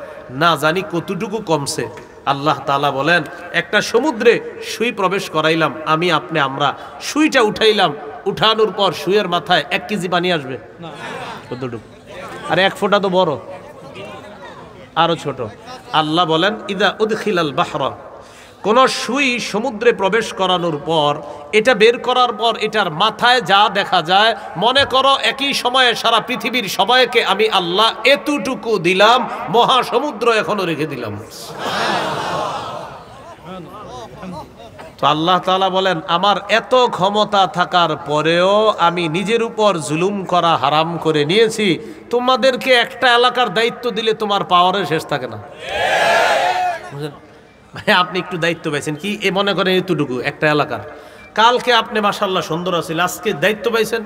না জানি কতটুকু কমছে। আল্লাহ তাআলা বলেন একটা সমুদ্রে সুই প্রবেশ করাইলাম আমি, আপনি, আমরা, সুইটা উঠাইলাম, উঠানোর পর সুইয়ের মাথায় 1 কেজি পানি আসবে না? কতটুকু? আরে 1 ফোঁটা তো বড়, আরো ছোট। আল্লাহ বলেন ইদা উদখিলাল বাহরা, কোন সুই সমুদ্রে প্রবেশ করানোর পর, এটা বের করার পর এটার মাথায় যা দেখা যায়, মনে করো একই সময়ে সারা পৃথিবীর সবাইকে আমি আল্লাহ এতটুকু দিলাম, মহাসমুদ্র এখনো রেখে দিলাম। তো আল্লাহ তাআলা বলেন আমার এত ক্ষমতা থাকার পরেও আমি নিজের উপর জুলুম করা হারাম করে নিয়েছি। তোমাদেরকে একটা এলাকার দায়িত্ব দিলে তোমার পাওয়ারের শেষ থাকে না। ভাই আপনি একটু দায়িত্ব পাইছেন কি, এ মনে করেন এতটুকু একটা এলাকার, কালকে আপনি মাশাআল্লাহ সুন্দর আছেন, আজকে দায়িত্ব পাইছেন,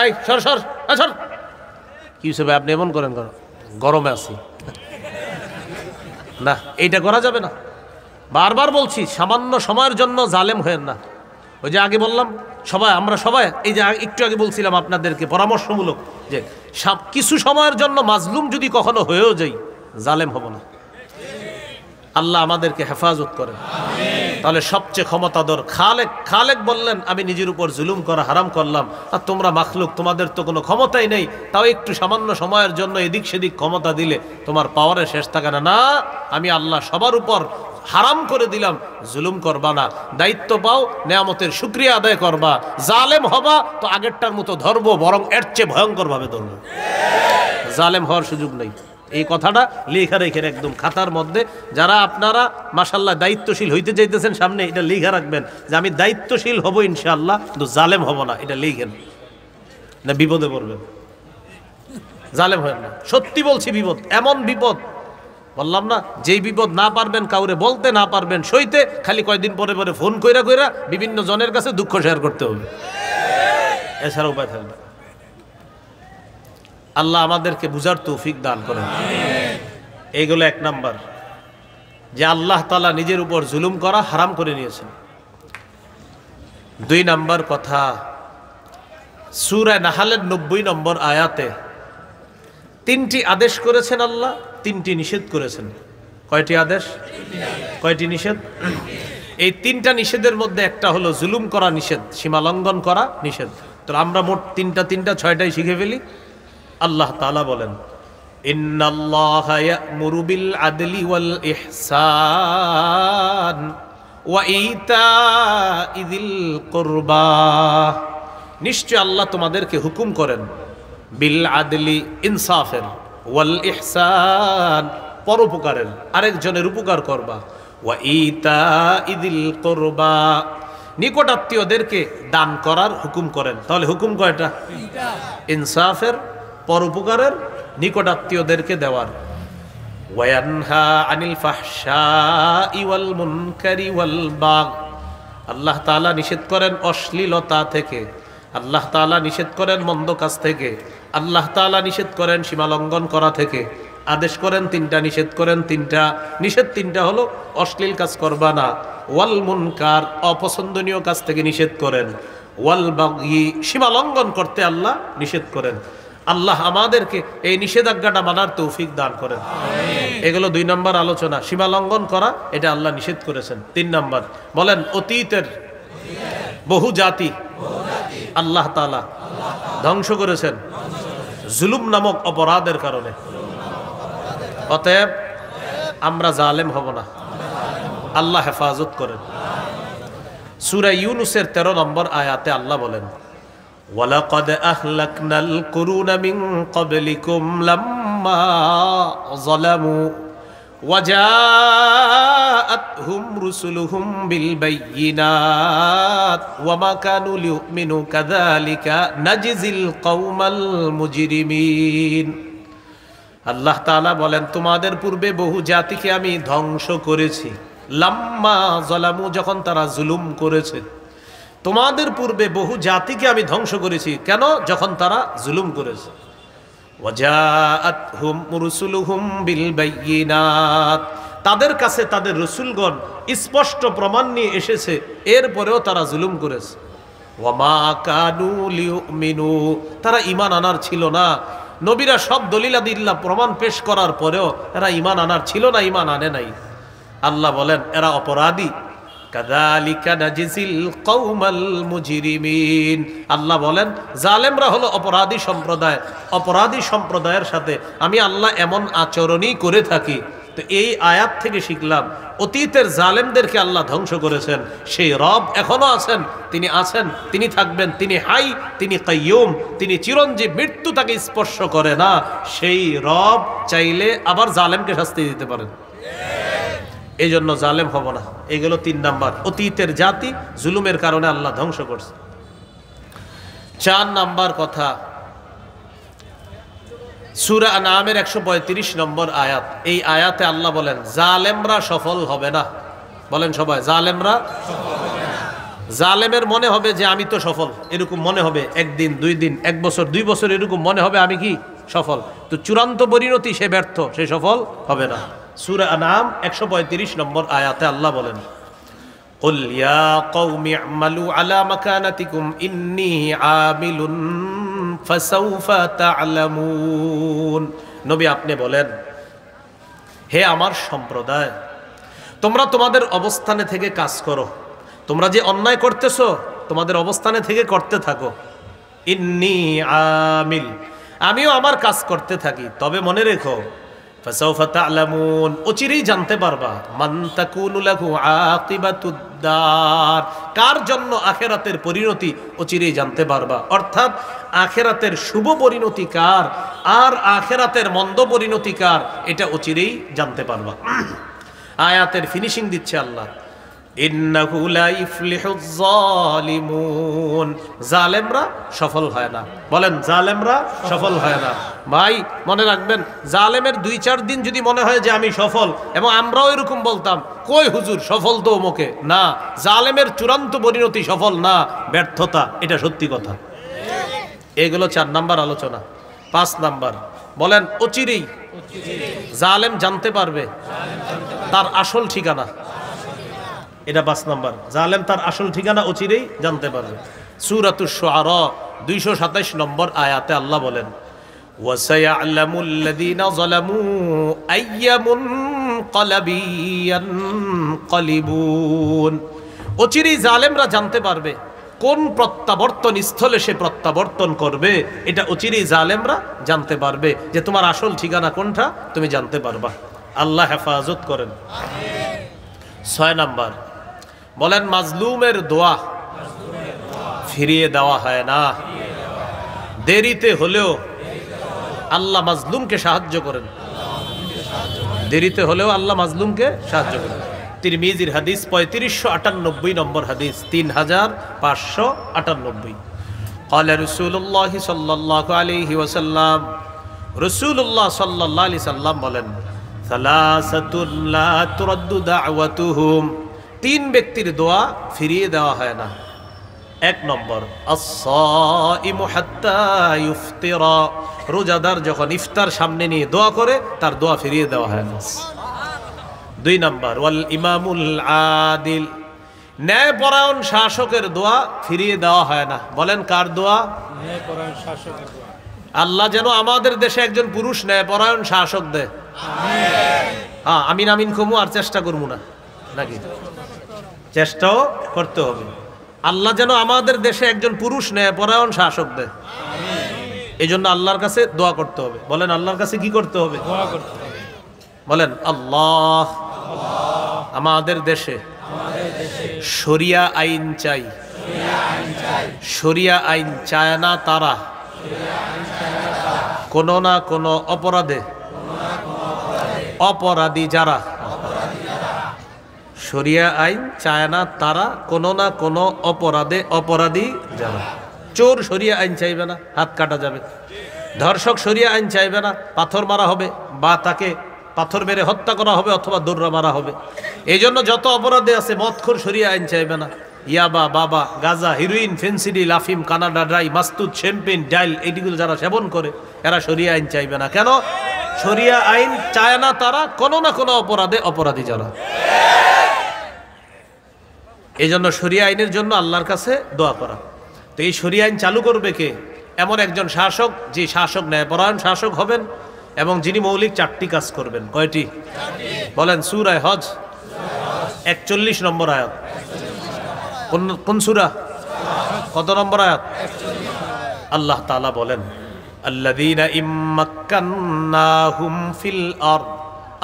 এই সর সর সর, কি হিসেবে আপনি এমন করেন? গরমে আছি না, এইটা করা যাবে না। বারবার বলছি সামান্য সময়ের জন্য জালেম হয়েন না। ওই যে আগে বললাম সবাই, আমরা সবাই, এই যে একটু আগে বলছিলাম আপনাদেরকে পরামর্শমূলক, যে কিছু সময়ের জন্য মাজলুম যদি কখনো হয়েও যাই, জালেম হব না। আল্লাহ আমাদেরকে হেফাজত করেন। তাহলে সবচেয়ে ক্ষমতাধর খালেক বললেন আমি নিজের উপর জুলুম করা হারাম করলাম, আর তোমরা মাখলুক, তোমাদের তো কোনো ক্ষমতাই নেই, তাও একটু সামান্য সময়ের জন্য এদিক সেদিক ক্ষমতা দিলে তোমার পাওয়ারের শেষ থাকে না। না, আমি আল্লাহ সবার উপর হারাম করে দিলাম, জুলুম করবা না, দায়িত্ব পাও, নেয়ামতের শুকরিয়া আদায় করবা। জালেম হবা তো আগেরটার মতো ধরবো, বরং এর চেয়ে ভয়ঙ্কর ভাবে ধরবো। জালেম হওয়ার সুযোগ নেই। এই কথাটা লেখা রেখেন একদম খাতার মধ্যে। যারা আপনারা মাশাআল্লাহ দায়িত্বশীল হইতে চাইতেছেন সামনে, এটা লেখা রাখবেন যে আমি দায়িত্বশীল হব ইনশাআল্লাহ, কিন্তু জালেম হব না। এটা লেখেন, না বিপদে পড়বেন। জালেম হয় না, সত্যি বলছি, বিপদ, এমন বিপদ বললাম না, যেই বিপদ না পারবেন কাউরে বলতে, না পারবেন সইতে, খালি কয়দিন পরে পরে ফোন কইরা কইরা বিভিন্ন জনের কাছে দুঃখ শেয়ার করতে হবে, এছাড়া উপায় থাকবে। আল্লাহ আমাদেরকে বুঝার তৌফিক দান করেন। এইগুলো 1 নাম্বার, যে আল্লাহ তাআলা নিজের উপর জুলুম করা হারাম করে নিয়েছেন। 2 নাম্বার কথা, সূরা নাহলের 90 নম্বর আয়াতে তিনটি আদেশ করেছেন আল্লাহ, তিনটি নিষেধ করেছেন। কয়টি আদেশ, কয়টি নিষেধ? এই তিনটা নিষেধের মধ্যে একটা হলো জুলুম করা নিষেধ, সীমা লঙ্ঘন করা নিষেধ। তো আমরা মোট তিনটা ছয়টাই শিখে ফেলি। আল্লাহ তাআলা বলেন, ইন্নাল্লাহা ইয়া'মুরু বিল আদলি ওয়াল ইহসান ওয়া ইতা'i যিল কুরবা। নিশ্চয় আল্লাহ তোমাদেরকে হুকুম করেন বিল আদলি, ইনসাফের, ওয়াল ইহসান, পরোপকারের, আরেকজনের উপকার করবা, ওয়া ইতা'i যিল কুরবা, নিকট আত্মীয়দেরকে দান করার হুকুম করেন। তাহলে হুকুম কয়টা? ইনসাফের, পরোপকারের, নিকট আত্মীয়দেরকে দেওয়ার। ওয়ায়ানহা আনিল ফাহশাই ওয়াল মুনকারি ওয়াল বাগ, আল্লাহ তাআলা নিষেধ করেন অশ্লীলতা থেকে, আল্লাহ তাআলা নিষেধ করেন মন্দ কাজ থেকে, আল্লাহ তাআলা নিষেধ করেন সীমা লঙ্ঘন করা থেকে। আদেশ করেন তিনটা, নিষেধ করেন তিনটা। নিষেধ তিনটা হলো অশ্লীল কাজ করবা না, ওয়াল মুনকার, অপছন্দনীয় কাজ থেকে নিষেধ করেন, ওয়াল বাগি, সীমা লঙ্ঘন করতে আল্লাহ নিষেধ করেন। আল্লাহ আমাদেরকে এই নিষেধাজ্ঞাটা মানার তৌফিক দান করেন। এগুলো 2 নম্বর আলোচনা। সীমা লঙ্ঘন করা, এটা আল্লাহ নিষেধ করেছেন। 3 নম্বর বলেন, অতীতের বহু জাতি আল্লাহ তাআলা ধ্বংস করেছেন জুলুম নামক অপরাধের কারণে। অতএব আমরা জালেম হব না, আল্লাহ হেফাজত করেন। সূরা ইউনূসের 13 নম্বর আয়াতে আল্লাহ বলেন, ওয়ালাকাদ আহলাকনাল কুরুনা মিন ক্বাবলিকুম লাম্মা যালামু ওয়াজাআতহুম রুসুলুহুম বিল বায়্যিনাত ওয়ামা কানু লিউমিনু কাযালিকা নাজজিল কওমাল মুজরিমিন। আল্লাহ তাআলা বলেন, তোমাদের পূর্বে বহু জাতিকে আমি ধ্বংস করেছি। লাম্মা যালামু, যখন তারা জুলুম করেছে। তোমাদের পূর্বে বহু জাতিকে আমি ধ্বংস করেছি, কেন? যখন তারা জুলুম করেছে। ওয়াজাআতহুম রুসুলুহুম বিল বায়্যিনাত, তাদের কাছে তাদের রসুলগণ স্পষ্ট প্রমাণ নিয়ে এসেছে, এরপরেও তারা জুলুম করেছে। ওয়ামা কানু লিউমিনু, তারা ঈমান আনার ছিল না। নবীরা সব দলিলাদিল্লাহ প্রমাণ পেশ করার পরেও এরা ঈমান আনার ছিল না, ঈমান আনে নাই। আল্লাহ বলেন, এরা অপরাধী। কাযালিকা নাজজিল কওমাল মুজরিমিন, আল্লাহ বলেন জালেমরা হলো অপরাধী সম্প্রদায়। অপরাধী সম্প্রদায়ের সাথে আমি আল্লাহ এমন আচরণই করে থাকি। তো এই আয়াত থেকে শিখলাম, অতীতের জালেমদেরকে আল্লাহ ধ্বংস করেছেন। সেই রব এখনো আছেন, তিনি আছেন, তিনি থাকবেন, তিনি হাই, তিনি কাইয়ুম, তিনি চিরঞ্জীব, মৃত্যু তাকে স্পর্শ করে না। সেই রব চাইলে আবার জালেমকে শাস্তি দিতে পারেন। এই জন্য জালেম হব না। এগুলো 3 নাম্বার, অতীতের জাতি জুলুমের কারণে আল্লাহ ধ্বংস করছে। 4 নাম্বার কথা, সূরা আনআমের 135 নম্বর আয়াত। এই আয়াতে আল্লাহ বলেন, জালেমরা সফল হবে না। বলেন সবাই, জালেমরা সফল হবে না। জালেমের মনে হবে যে আমি তো সফল, এরকম মনে হবে। 1 দিন, 2 দিন, 1 বছর, 2 বছর এরকম মনে হবে আমি কি সফল। তো চূড়ান্ত পরিণতি সে ব্যর্থ, সে সফল হবে না। সূরা আনআম 135 নম্বর আয়াতে আল্লাহ বলেন, কুল ইয়া কওমি আমালু আলা মাকানাতিকুম ইন্নী আমিলুন ফাসাউফা তা'লামুন। নবী আপনি বলেন, হে আমার সম্প্রদায়, তোমরা তোমাদের অবস্থানে থেকে কাজ করো। তোমরা যে অন্যায় করতেছো তোমাদের অবস্থানে থেকে করতে থাকো। ইন্নী আমিল, আমিও আমার কাজ করতে থাকি। তবে মনে রেখো, ফাসাউফা তা'লামুন, অচিরেই জানতে পারবা, মান তাকুনু লাহু আকিবাতুদ দার, কার জন্য আখিরাতের পরিণতি অচিরেই জানতে পারবা। অর্থাৎ আখিরাতের শুভ পরিণতি কার আর আখিরাতের মন্দ পরিণতি কার, এটা অচিরেই জানতে পারবা। আয়াতের ফিনিশিং দিচ্ছে আল্লাহ, ইন্নাহু লা ইফলিহুজ যালিমুন, জালেমরা সফল হয় না। বলেন, জালেমরা সফল হয় না। ভাই মনে রাখবেন, জালেমের 2-4 দিন যদি মনে হয় যে আমি সফল, এবং আমরাও এরকম বলতাম, কই হুজুর সফল তো অমুকে, না, জালেমের চূড়ান্ত পরিণতি সফল না, ব্যর্থতা, এটা সত্যি কথা। এগুলো 4 নাম্বার আলোচনা। 5 নাম্বার বলেন, অচিরেই জালেম জানতে পারবে তার আসল ঠিকানা। এটা 5 নাম্বার, জালেম তার আসল ঠিকানা অচিরেই জানতে পারবে। সূরাতুশ শুআরা 227 নম্বর আয়াতে আল্লাহ বলেন, ওয়াসায়ালামুল লাযীনা যালামু আইয়া মুনকালাবি ইয়ানকালিবুন। অচিরেই জালেমরা জানতে পারবে কোন প্রত্যাবর্তন স্থলে সে প্রত্যাবর্তন করবে। এটা অচিরেই জালেমরা জানতে পারবে যে তোমার আসল ঠিকানা কোনটা, তুমি জানতে পারবা। আল্লাহ হেফাজত করেন। 6 নাম্বার বলেন, মাজলুমের দোয়া ফিরিয়ে দেওয়া হয় না। দেরিতে হলেও আল্লাহ মাজলুমকে সাহায্য করেন। দেরিতে হলেও আল্লাহ মাজলুমকে সাহায্য করেন। তিরমিজির হাদিস 3598 নম্বর হাদিস, 3598। قال رسول الله صلى الله عليه وسلم, রাসূলুল্লাহ সাল্লাল্লাহু আলাইহি সাল্লাম বলেন, সালাসাতুন লা তুরাদ্দু দাওয়াতুহুম, 3 ব্যক্তির দোয়া ফিরিয়ে দেওয়া হয় না। 1 নম্বর, আস-সাইমু হাত্তা ইফতিরা, রোজাদার যখন ইফতার সামনে নিয়ে দোয়া করে তার দোয়া ফিরিয়ে দেওয়া হয় না। 2 নম্বর, ওয়াল ইমামুল আদিল, ন্যায়পরায়ণ শাসকের দোয়া ফিরিয়ে দেওয়া হয় না। বলেন কার দোয়া? ন্যায়পরায়ণ শাসকের দোয়া। আল্লাহ যেন আমাদের দেশে একজন পুরুষ ন্যায়পরায়ণ শাসক দেয়। হ্যাঁ, আমিন আমিন কমু আর চেষ্টা করবো না নাকি? চেষ্টাও করতে হবে। আল্লাহ যেন আমাদের দেশে একজন পুরুষ ন্যায়পরায়ণ শাসক দেয়। এই জন্য আল্লাহর কাছে দোয়া করতে হবে। বলেন আল্লাহর কাছে কি করতে হবে? দোয়া করতে হবে। বলেন, আল্লাহ আমাদের দেশে শরিয়া আইন চাই। শরিয়া আইন চায় না তারা কোন না কোন অপরাধে, অপরাধী যারা, শরিয়া আইন চায় না তারা কোন না কোন অপরাধে অপরাধী যারা। চোর শরিয়া আইন চাইবে না, হাত কাটা যাবে। ধর্ষক শরিয়া আইন চাইবে না, পাথর মারা হবে বা তাকে পাথর মেরে হত্যা করা হবে অথবা দৌড়া মারা হবে। এই জন্য যত অপরাধে আছে, মদখোর শরিয়া আইন চাইবে না। ইয়াবা, বাবা, গাজা, হিরোইন, ফেন্সিডিল, আফিম, কানাডা ড্রাই, মাস্তুদ, শ্যাম্পেন, ডাইল, এইগুলো যারা সেবন করে এরা শরিয়া আইন চাইবে না। কেন? শরিয়া আইন চায় না তারা কোনো না কোনো অপরাধে অপরাধী যারা। এই জন্য শরিয়া আইনের জন্য আল্লাহর কাছে দোয়া করা। তো এই শরিয়া আইন চালু করবে কে? এমন একজন শাসক, যে শাসক ন্যায়পরায়ণ শাসক হবেন এবং যিনি মৌলিক 4টি কাজ করবেন। কয়টি? বলেন। সূরা হজ 41 নম্বর আয়াত। কোন সূরা? কত নম্বর আয়াত? আল্লাহ তাআলা বলেন, আল্লাযীনা ইম্মাক্কান্নাহুম ফিল আরদ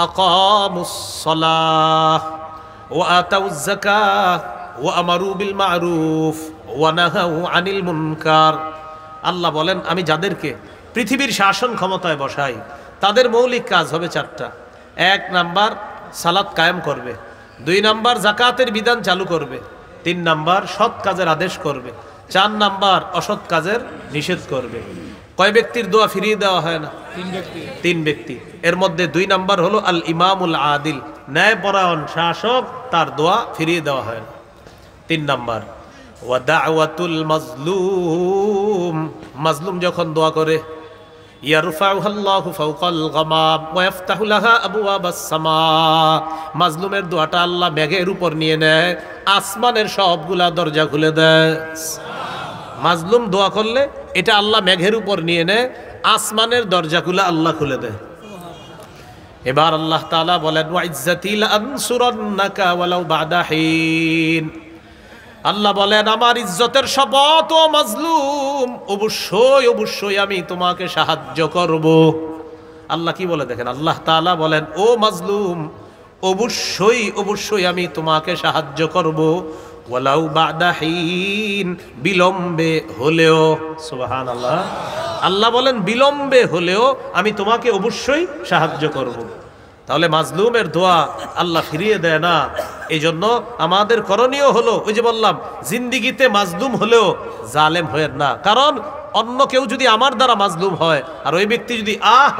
আকামুস সালাহ ওয়া আতাউয যাকাহ ওয়া আমারু বিল মা'রুফ ওয়া নাহাউ আনিল মুনকার। আল্লাহ বলেন, আমি যাদেরকে পৃথিবীর শাসন ক্ষমতায় বসাই তাদের মৌলিক কাজ হবে 4টা। 1 নাম্বার সালাত কায়েম করবে, 2 নাম্বার যাকাতের বিধান চালু করবে, 3 নাম্বার সৎ কাজের আদেশ করবে, 4 নাম্বার অসৎ কাজের নিষেধ করবে। কয় ব্যক্তির দোয়া ফিরিয়ে দেওয়া হয় না? 3 ব্যক্তি। এর মধ্যে 2 নাম্বার হলো আল ইমামুল আদিল, ন্যায়পরায়ণ শাসক, তার দোয়া ফিরিয়ে দেওয়া হয় না। 3 নাম্বার ওয়া দাওয়াতুল মাজলুম, মাজলুম যখন দোয়া করে, ইয়ারফাউহাল্লাহু ফাওকাল গামাম ওয়া ইফতাহু লাহা আবওয়াবাস সামা, মাজলুমের দোয়াটা আল্লাহ মেঘের উপর নিয়ে নেয়, আসমানের সবগুলা দরজা খুলে দেয়। মাজলুম দোয়া করলে এটা আল্লাহ মেঘের উপর নিয়ে নেয়, আসমানের দরজাগুলা আল্লাহ খুলে দেয়। এবার আল্লাহ তাআলা বলেন, ওয়া ইজ্জাতি লা আনসুরান্নাকা ওয়ালাউ বা'দা হিন, আল্লাহ বলেন, আমার ইজ্জতের শপথ ও মাজলুম, অবশ্যই অবশ্যই আমি তোমাকে সাহায্য করব। আল্লাহ কি বলে দেখেন, আল্লাহ তাআলা বলেন, ও মাজলুম, অবশ্যই অবশ্যই আমি তোমাকে সাহায্য করব, ওয়ালাউ বা'দা হিন, বিলম্বে হলেও। সুবহানাল্লাহ। আল্লাহ বলেন বিলম্বে হলেও আমি তোমাকে অবশ্যই সাহায্য করব। তাহলে মাজলুমের দোয়া আল্লাহ ফিরিয়ে দেয় না। এই জন্য আমাদের করণীয় হলো, ওই যে বললাম, জিন্দিগিতে মাজলুম হলেও জালেম হয়েন না। কারণ অন্য কেউ যদি আমার দ্বারা মাজলুম হয় আর ওই ব্যক্তি যদি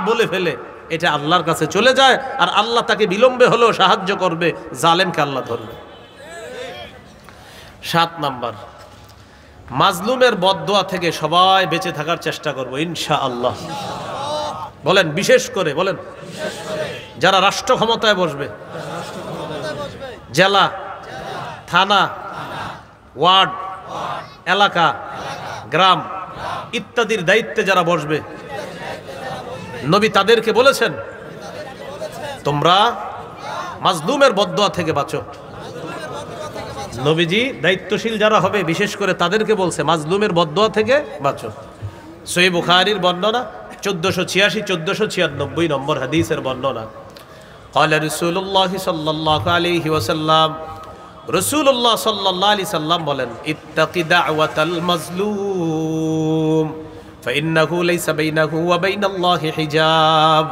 বলে ফেলে, এটা আল্লাহর কাছে চলে যায়, আর আল্লাহ তাকে বিলম্বে হলেও সাহায্য করবে, জালেমকে আল্লাহ ধরবে। 7 নাম্বার, মাজলুমের বদদোয়া থেকে সবাই বেঁচে থাকার চেষ্টা করব ইনশাআল্লাহ। বলেন বিশেষ করে, বলেন যারা রাষ্ট্র ক্ষমতায় বসবে, জেলা, থানা, ওয়ার্ড, এলাকা, গ্রাম ইত্যাদির দায়িত্বে যারা বসবে, নবী তাদেরকে বলেছেন তোমরা মাজলুমের বদদুয়া থেকে বাঁচো। নবীজি দায়িত্বশীল যারা হবে বিশেষ করে তাদেরকে বলছে মাজলুমের বদদুয়া থেকে বাঁচো। সহিহ বুখারীর বর্ণনা 1486 1496 নম্বর হাদিসের বর্ণনা। قال رسول الله صلى الله عليه وسلم রাসূলুল্লাহ সাল্লাল্লাহু আলাইহি সাল্লাম বলেন ইত্তাকি দাওয়াতাল মাজলুম ফাইন্নাহু লাইসা বাইনাহু ওয়া বাইনাল্লাহি হিজাব।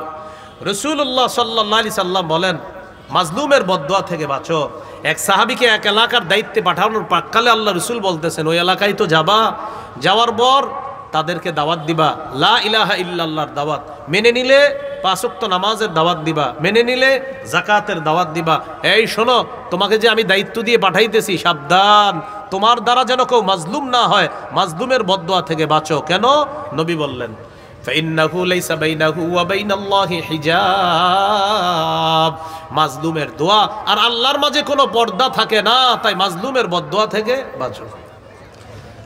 রাসূলুল্লাহ সাল্লাল্লাহু আলাইহি সাল্লাম বলেন মাজলুমের বদদুয়া থেকে বাঁচো। এক সাহাবীকে এক এলাকার দায়িত্বে পাঠানোর প্রাক্কালে আল্লাহ রাসূল বলতেছেন ওই এলাকায় তো যাবা, যাওয়ার পর তাদেরকে দাওয়াত দিবা, লা ইলাহা ইল্লাল্লাহর দাওয়াত মেনে নিলে 5 ওয়াক্ত নামাজের দাওয়াত দিবা, মেনে নিলে যাকাতের দাওয়াত দিবা। এই শোনো, তোমাকে যে আমি দায়িত্ব দিয়ে পাঠাইতেছি, সাবধান তোমার দ্বারা যেন কেউ মাজলুম না হয়, মাজলুমের বদদুয়া থেকে বাঁচো। কেন? নবী বললেন ফাইন্নাহু লাইসা বাইনাহু ওয়া বাইনাল্লাহি হিজাব। মাজলুমের দোয়া আর আল্লাহর মাঝে কোনো পর্দা থাকে না, তাই মাজলুমের বদদুয়া থেকে বাঁচো।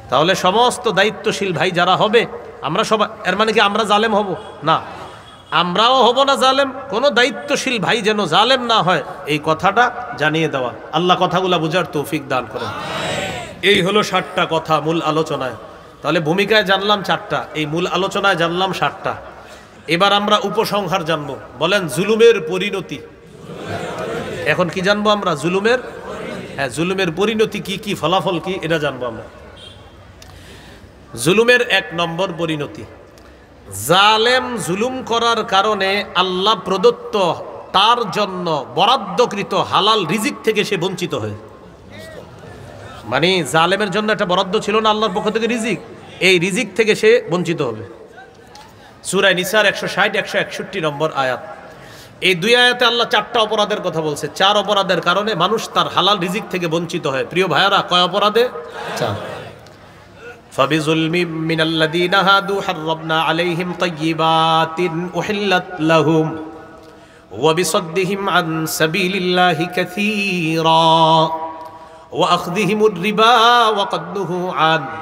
তাহলে সমস্ত দায়িত্বশীল ভাই যারা হবে, আমরা সবাই, এর মানে কি আমরা জালেম হব না, আমরাও হব না জালেম, কোনো দায়িত্বশীল ভাই যেন জালেম না হয় এই কথাটা জানিয়ে দেওয়া। আল্লাহ কথাগুলা বুঝার তৌফিক দান করেন। এই হলো 60টা কথা মূল আলোচনায়। তাহলে ভূমিকায় জানলাম 4টা, এই মূল আলোচনায় জানলাম 60টা। এবার আমরা উপসংহার জানবো। বলেন জুলুমের পরিণতি। এখন কি জানবো আমরা? জুলুমের, হ্যাঁ, জুলুমের পরিণতি কি কি, ফলাফল কি, এটা জানবো আমরা। জুলুমের 1 নম্বর পরিণতি, জালেম জুলুম করার কারণে আল্লাহ প্রদত্ত তার জন্য বরাদ্দকৃত হালাল রিজিক থেকে সে বঞ্চিত হয়। মানে জালেমের জন্য একটা বরাদ্দ ছিল না আল্লাহর পক্ষ থেকে রিজিক, এই রিজিক থেকে সে বঞ্চিত হবে। সূরা নিসার 160 161 নম্বর আয়াত। এই 2 আয়াতে আল্লাহ 4টা অপরাধের কথা বলছে। 4 অপরাধের কারণে মানুষ তার হালাল রিজিক থেকে বঞ্চিত হয়। প্রিয় ভাইয়ারা, কয় অপরাধে? 4। فبظلم من الذين هادوا حرمنا عليهم طيبات أحلت لهم وبصدهم عن سبيل الله كثيرا وأخذهم الربا وقد نهوا عنه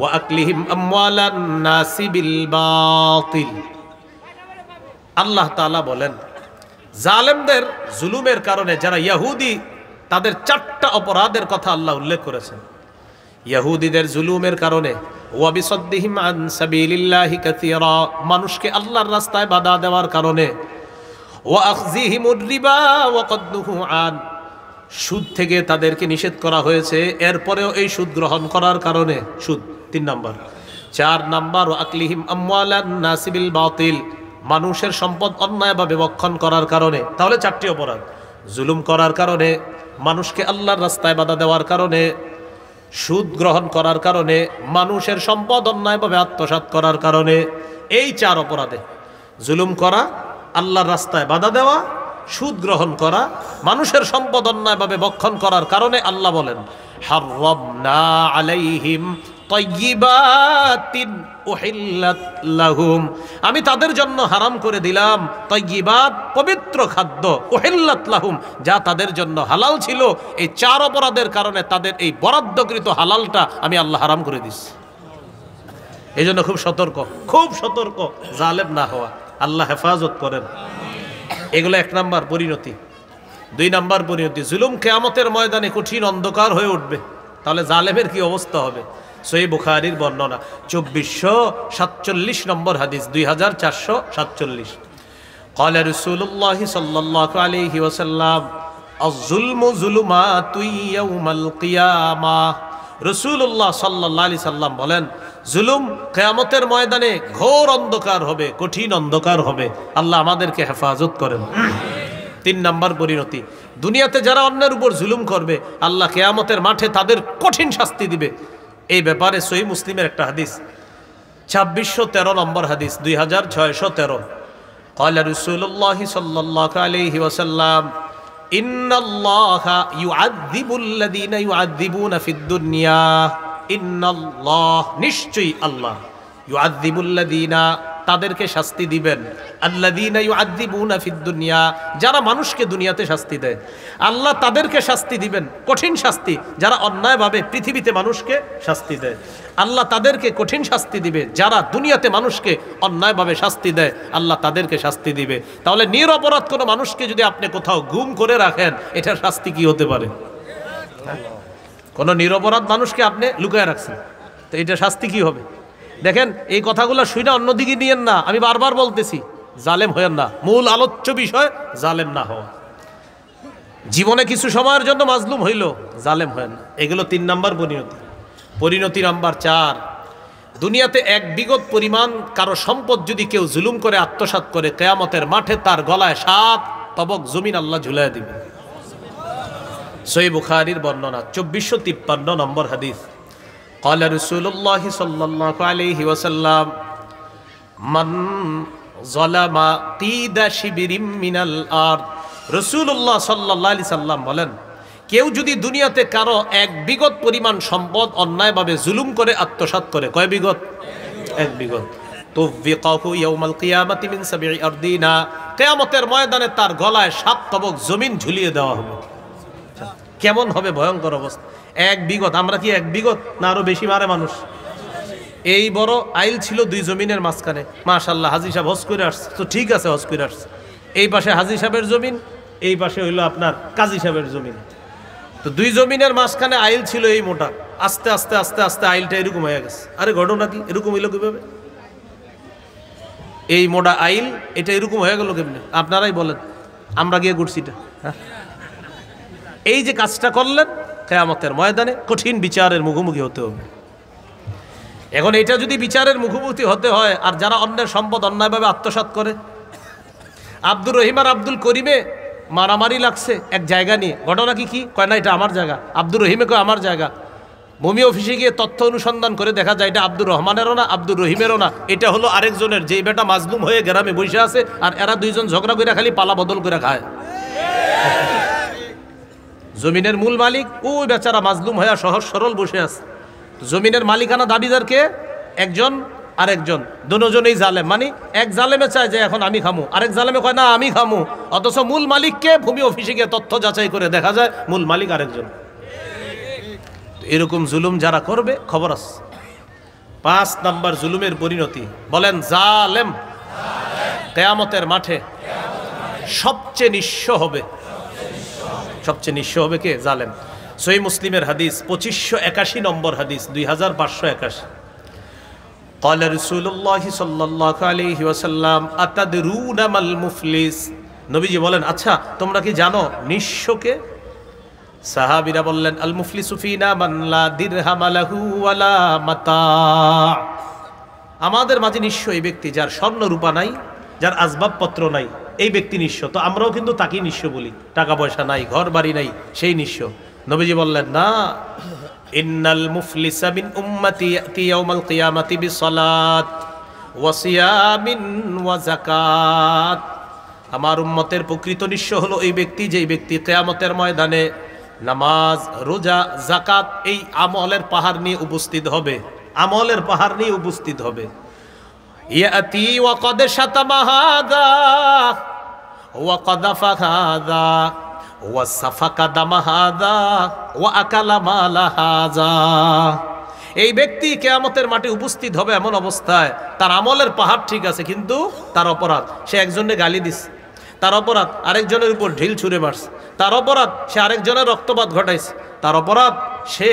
وأكلهم أموال الناس بالباطل। আল্লাহ তাআলা বলেন জালেমদের জুলুমের কারণে যারা ইহুদি, তাদের 4টা অপরাধের কথা আল্লাহ উল্লেখ করেছেন। ইহুদিদের জুলুমের কারণে ওয়া বিসাদ্দিহিম আন সাবিলিল্লাহি কাসীরা, মানুষকে আল্লাহর রাস্তায় বাধা দেওয়ার কারণে, ওয়া আখযিহিমুর রিবা ওয়া কদ নুহু আন, সুদ থেকে তাদেরকে নিষেধ করা হয়েছে, এরপরেও এই সুদ গ্রহণ করার কারণে, সুদ 3 নাম্বার। 4 নাম্বার ওয়া আকলিহিম আমওয়ালান নাসি বিল বাতিল, মানুষের সম্পদ অন্যায়ভাবে ভক্ষণ করার কারণে। তাহলে 4টি অপরাধ, জুলুম করার কারণে, মানুষকে আল্লাহর রাস্তায় বাধা দেওয়ার কারণে, সুদ গ্রহণ করার কারণে, মানুষের সম্পদ অন্যায়ভাবে আত্মসাৎ করার কারণে। এই 4 অপরাধে, জুলুম করা, আল্লাহর রাস্তায় বাধা দেওয়া, সুদ গ্রহণ করা, মানুষের সম্পদ অন্যায়ভাবে ভক্ষণ করার কারণে আল্লাহ বলেন হাররামনা আলাইহিম তাইয়্যিবাতিন উহিল্লাত লাহুম, আমি তাদের জন্য হারাম করে দিলাম তাইয়্যিবাত, পবিত্র খাদ্য, উহিল্লাত লাহুম, যা তাদের জন্য হালাল ছিল। এই 4 অপরাধের কারণে তাদের এই বরাদ্দকৃত হালালটা আমি আল্লাহ হারাম করে দিচ্ছি। এই জন্য খুব সতর্ক, খুব সতর্ক জালেম না হওয়া। আল্লাহ হেফাজত করেন। এগুলো 1 নাম্বার পরিণতি। 2 নাম্বার পরিণতি, জুলুম কিয়ামতের ময়দানে কঠিন অন্ধকার হয়ে উঠবে। তাহলে জালেমের কি অবস্থা হবে? সহিহ বুখারীর বর্ণনা 2447 নম্বর হাদিস, 2447। قال رسول الله صلى الله عليه وسلم الظلم ظلمات يوم القيامة। রাসূলুল্লাহ সাল্লাল্লাহু আলাইহি সাল্লাম বলেন জুলুম কিয়ামতের ময়দানে ঘোর অন্ধকার হবে, কঠিন অন্ধকার হবে। আল্লাহ আমাদেরকে হেফাজত করেন। 3 নাম্বার পরিণতি, দুনিয়াতে যারা অন্যের উপর জুলুম করবে আল্লাহ কিয়ামতের মাঠে তাদের কঠিন শাস্তি দিবে। এই ব্যাপারে সহিহ মুসলিমের একটা হাদিস, 2613 নম্বর হাদিস, 2613। قال رسول الله صلى الله عليه وسلم إن الله يعذب الذين يعذبون في الدنيا إن الله, নিশ্চয়ই আল্লাহ, يعذب الذين, তাদেরকে শাস্তি দিবেন। আল্লাযীনা ইউআযযিবুনা ফিদ দুনিয়া, যারা মানুষকে দুনিয়াতে শাস্তি দেয়, আল্লাহ তাদেরকে শাস্তি দিবেন, কঠিন শাস্তি। যারা অন্যায়ভাবে পৃথিবীতে মানুষকে শাস্তি দেয়, আল্লাহ তাদেরকে কঠিন শাস্তি দিবে। যারা দুনিয়াতে মানুষকে অন্যায়ভাবে শাস্তি দেয়, আল্লাহ তাদেরকে শাস্তি দিবে। তাহলে নিরপরাধ কোনো মানুষকে যদি আপনি কোথাও গুম করে রাখেন, এটার শাস্তি কি হতে পারে? কোনো নিরপরাধ মানুষকে আপনি লুকায় রাখছেন, তো এটা শাস্তি কি হবে? দেখেন, এই কথাগুলো শুনে অন্যদিকে নিয়েন না। আমি বারবার বলতেছি, জালেম হয়েন না। মূল আলোচ্য বিষয় জালেম না হওয়া। জীবনে কিছু সময়ের জন্য মাজলুম হইল, জালেম হয়েন না। এগুলো 3 নাম্বার পরিণতি। পরিণতি নাম্বার 4, দুনিয়াতে 1 বিগত পরিমাণ কারো সম্পদ যদি কেউ জুলুম করে আত্মসাৎ করে, কিয়ামতের মাঠে তার গলায় 7 তবক জমিন আল্লাহ ঝুলাইয়া দিবে। সহিহ বুখারীর বর্ণনা, 2453 নম্বর হাদিস। قال رسول الله صلى الله عليه وسلم من ظلم قيد شبر من الارض। রাসূলুল্লাহ সাল্লাল্লাহু আলাইহি সাল্লাম বলেন, কেউ যদি দুনিয়াতে কারো 1 বিগত পরিমাণ সম্পদ অন্যায়ভাবে জুলুম করে আত্মসাৎ করে, কয় বিগত? 1 বিগত। তুফিকাহু ইয়াউমাল কিয়ামাতি মিন 7 আরদিনা, কিয়ামতের ময়দানে তার গলায় 7 তবক জমিন ঝুলিয়ে দেওয়া হবে। কেমন হবে ভয়ঙ্কর অবস্থা! 1 বিগত। আমরা কি 1 বিগত না আরো বেশি মারে মানুষ? এই বড় আইল ছিল 2 জমিনের মাঝখানে। মাশাআল্লাহ, হাজী সাহেব হজ করে আসছে, তো ঠিক আছে, হজ করে আসছে। এই পাশে হাজী সাহেবের জমিন, এই পাশে হইলো আপনার কাজী সাহেবের জমিন। তো 2 জমিনের মাঝখানে আইল ছিল এই মোটা। আস্তে আস্তে আস্তে আস্তে আইলটা এরকম হয়ে গেছে। আরে ঘটনা কি? এরকম হইলো কিভাবে? এই মোটা আইল এটা এরকম হয়ে গেল কেমনে? আপনারাই বলেন, আমরা গিয়ে ঘুরছি এটা। এই যে কাজটা করলেন, কিয়ামতের ময়দানে কঠিন বিচারের মুখোমুখি হতে হবে। এখন এটা যদি বিচারের মুখোমুখি হতে হয়, আর যারা অন্যের সম্পদ অন্যায়ভাবে আত্মসাৎ করে, আব্দুর রহিম আর আব্দুল করিমে মারামারি লাগছে এক জায়গা নিয়ে। ঘটনা কি? কয় না এটা আমার জায়গা। আব্দুর রহিমে কয় আমার জায়গা। ভূমি অফিসে গিয়ে তথ্য অনুসন্ধান করে দেখা যায় এটা আব্দুর রহমানেরও না, আব্দুর রহিমেরও না, এটা হলো আরেকজনের। যেই বেটা মাজলুম হয়ে গ্রামে বসে আছে, আর এরা 2 জন ঝগড়া করে খালি পালা বদল করে খায়। জমিনের মূল মালিক ওই বেচারা মাজলুম হয়ে সহজ সরল বসে আছে। জমিনের মালিকানা দাবিদার কে? একজন, আরেকজন, দুজনেই জালেম। মানে এক জালেমে চায় যে এখন আমি খামু, আরেক জালেমে কয় না আমি খামু। অথচ মূল মালিককে ভূমি অফিসে গিয়ে তথ্য যাচাই করে দেখা যায় মূল মালিক আরেকজন। এরকম জুলুম যারা করবে, খবর আছে। 5 নাম্বার জুলুমের পরিণতি, বলেন জালেম কিয়ামতের মাঠে সবচেয়ে নিঃস্ব হবে। সবচেয়ে নিঃস্ব হবে কে? জালেম। সহিহ মুসলিমের হাদিস, 2581 নম্বর হাদিস, 2581। قال رسول الله صلى الله عليه وسلم أتدرون ما المفلس। নবীজি বলেন, আচ্ছা তোমরা কি জানো নিঃস্বকে? সাহাবীরা বললেন, আল মুফলিসু ফিনা মান লা দিরহাম লাহু ওয়ালা মাতা। আমাদের মাঝে নিঃস্ব এই ব্যক্তি যার স্বর্ণ রূপা নাই, যার আসবাবপত্র নাই, এই ব্যক্তি নিঃস্ব। তো আমরাও কিন্তু তাকেই নিঃস্ব বলি। টাকা পয়সা নাই, ঘর বাড়ি নাই, সেই নিঃস্ব। নবীজি বললেন, না, ইন্নাল মুফলিসা মিন উম্মতি ইয়াতি ইয়াউমাল কিয়ামাতি বিসসালাত ওয়া সিয়ামিন ওয়া যাকাত। আমার উম্মতের প্রকৃত নিঃস্ব হলো এই ব্যক্তি, যেই ব্যক্তি কিয়ামতের ময়দানে নামাজ, রোজা, যাকাত এই আমলের পাহাড় নিয়ে উপস্থিত হবে। আমলের পাহাড় নিয়ে উপস্থিত হবে। ইয়াতি ওয়া ক্বাদ শাতামা হাযা ওয়া ক্বাদাফা হাযা ওয়া সাফাকা দামা হাযা ওয়া আকালা মালা হাযা। এই ব্যক্তি কিয়ামতের মাঠে উপস্থিত হবে এমন অবস্থায় তার আমলের পাহাড় ঠিক আছে, কিন্তু তার অপরাধ সে একজনকে গালি দিছে, তার অপরাধ আরেকজনের উপর ঢিল ছুঁড়ে মারছে, তার অপরাধ সে আরেকজনের রক্তপাত ঘটাইছে, তার অপরাধ সে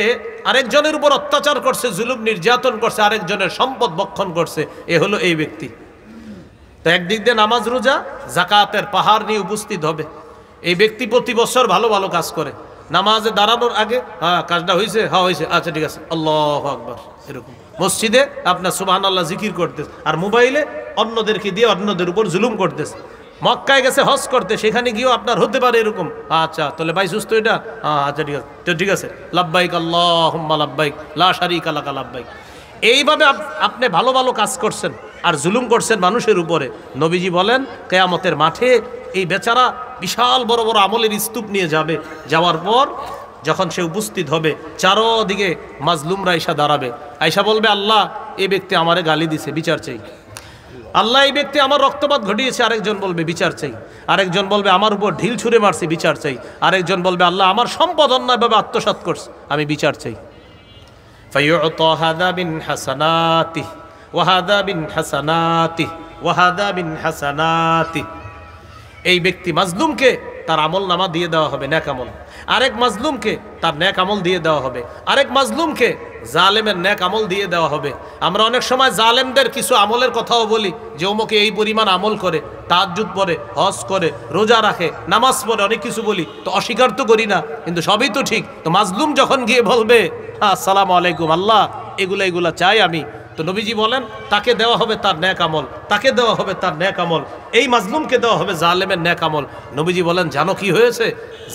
আরেকজনের উপর অত্যাচার করছে, জুলুম নির্যাতন করছে, আরেকজনের সম্পদ ভক্ষণ করছে। এ হলো এই ব্যক্তি। তো একদিক দিয়ে নামাজ, রোজা, যাকাতের পাহাড় নিয়ে উপস্থিত হবে। এই ব্যক্তি প্রতি বছর ভালো ভালো কাজ করে। নামাজে দাঁড়ানোর আগে, হ্যাঁ কাজটা হয়েছে, হ্যাঁ হয়েছে, আচ্ছা ঠিক আছে, আল্লাহু আকবার, এরকম। মসজিদে আপনার সুবহানাল্লাহ জিকির করতেছে, আর মোবাইলে অন্যদেরকে দিয়ে অন্যদের উপর জুলুম করতেছে। মক্কায় গেছে হজ করতে, সেখানে গিয়েও আপনার হতে পারে এরকম। আচ্ছা তাহলে ভাই সুস্থ এটা, হ্যাঁ আচ্ছা ঠিক আছে, তো ঠিক আছে, লাব্বাইক আল্লাহুম্মা লাব্বাইক লা শারীকা লাকা লাব্বাইক। এইভাবে আপনি ভালো ভালো কাজ করছেন আর জুলুম করছেন মানুষের উপরে। নবীজি বলেন কিয়ামতের মাঠে এই বেচারা বিশাল বড় বড় আমলের স্তূপ নিয়ে যাবে। যাওয়ার পর যখন সে উপস্থিত হবে, চারোদিকে মাজলুমরা আইসা দাঁড়াবে, আইসা বলবে, আল্লাহ এই ব্যক্তি আমারে গালি দিছে, বিচার চাই। আল্লাহ এই ব্যক্তি আমার রক্তপাত ঘটিয়েছে, আরেকজন বলবে বিচার চাই, আরেকজন বলবে আমার উপর ঢিল ছুঁড়ে মারছে, বিচার চাই, আরেকজন বলবে আল্লাহ আমার সম্পদ অন্যায়ভাবে আত্মসাৎ করছে, আমি বিচার চাই। ফায়ুতা হাদা বিন হাসানাতিহি ওয়া হাদা বিন হাসানাতিহি ওয়া হাদা বিন হাসানাতিহি। এই ব্যক্তি মাজলুমকে তার আমল নামা দিয়ে দেওয়া হবে, নেক আমল। আরেক মাজলুমকে তার নেক আমল দিয়ে দেওয়া হবে, আরেক মাজলুমকে জালেমের নেক আমল দিয়ে দেওয়া হবে। আমরা অনেক সময় জালেমদের কিছু আমলের কথাও বলি যে অমুকে এই পরিমাণ আমল করে, তাহাজ্জুদ পড়ে, হজ করে, রোজা রাখে, নামাজ পড়ে, অনেক কিছু বলি, তো অস্বীকার তো করি না, কিন্তু সবই তো ঠিক। তো মাজলুম যখন গিয়ে বলবে আসসালামু আলাইকুম আল্লাহ এগুলা চাই আমি, তো নবীজি বলেন তাকে দেওয়া হবে তার নেক আমল, তাকে দেওয়া হবে তার নেক আমল, এই মাজলুমকে দেওয়া হবে জালেমের নেক আমল। নবীজি বলেন জানো কি হয়েছে?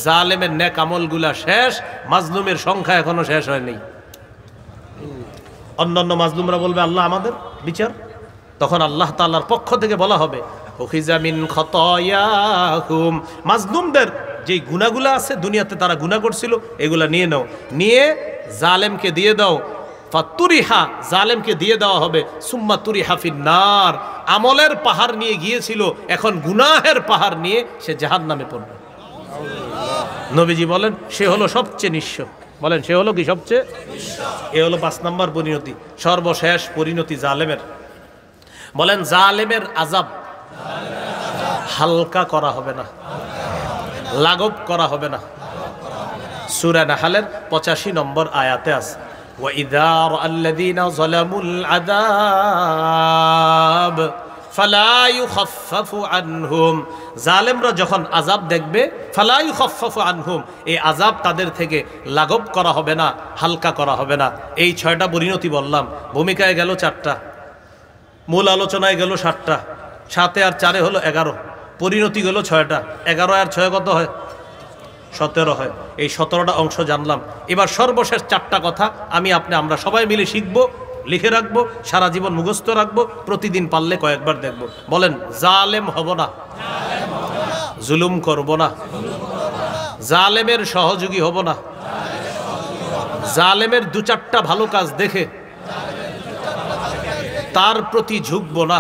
জালেমের নেক আমলগুলা শেষ, মাজলুমের সংখ্যা এখনো শেষ হয়নি। অন্যান্য মাজলুমরা বলবে আল্লাহ আমাদের বিচার, তখন আল্লাহ তাআলার পক্ষ থেকে বলা হবে উখিযা মিন খতায়াহুম, মাজলুমদের যে গুনাহগুলো আছে দুনিয়াতে তারা গুনাহ করছিল এগুলা নিয়ে নাও, নিয়ে জালেমকে দিয়ে দাও। ফাতুরিহা, জালেমকে দিয়ে দেওয়া হবে, সুম্মা তুরিহা ফিন্নার, আমলের পাহাড় নিয়ে গিয়েছিল, এখন গুনাহের পাহাড় নিয়ে সে জাহান্নামে পড়বে। নবীজি বলেন সে হলো সবচেয়ে নিঃস্ব। বলেন সে হলো কি সবচেয়ে? এ হলো 5 নম্বর পরিণতি, সর্বশেষ পরিণতি জালেমের। বলেন জালেমের আযাব হালকা করা হবে না, লাঘব করা হবে না। সূরা নাহলের 85 নম্বর আয়াতে আছে وَإِذَا رَأَى الَّذِينَ ظَلَمُوا الْعَذَابَ فَلَا يُخَفَّفُ عَنْهُمْ, জালেমরা যখন আযাব দেখবে ফালা ইউখাফাফু আনহুম, এই আযাব তাদের থেকে লাঘব করা হবে না, হালকা করা হবে না। এই 6টা পরিণতি বললাম, ভূমিকায় গেল 4টা, মূল আলোচনায় গেল 7টা, 7 আর 4 হলো 11, পরিণতি গেল 6টা, 11 আর 6 কত হয়? 17 হয়। এই 17টা অংশ জানলাম। এবার সর্বশেষ 4টা কথা আমরা সবাই মিলে শিখব, লিখে রাখবো, সারা জীবন মুখস্থ রাখবো, প্রতিদিন পারলে কয়েকবার দেখব। বলেন জালেম হব না, জুলুম করব না, জালেমের সহযোগী হব না, জালেমের 2-4টা ভালো কাজ দেখে তার প্রতি ঝুঁকব না,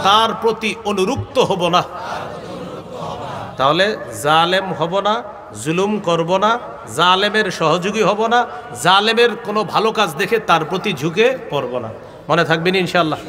তার প্রতি অনুরক্ত হব না। তাহলে জালেম হব না, জুলুম করব না, জালেমের সহযোগী হব না, জালেমের কোনো ভালো কাজ দেখে তার প্রতি ঝুঁকে পড়ব না। মনে থাকবেন ইনশাআল্লাহ।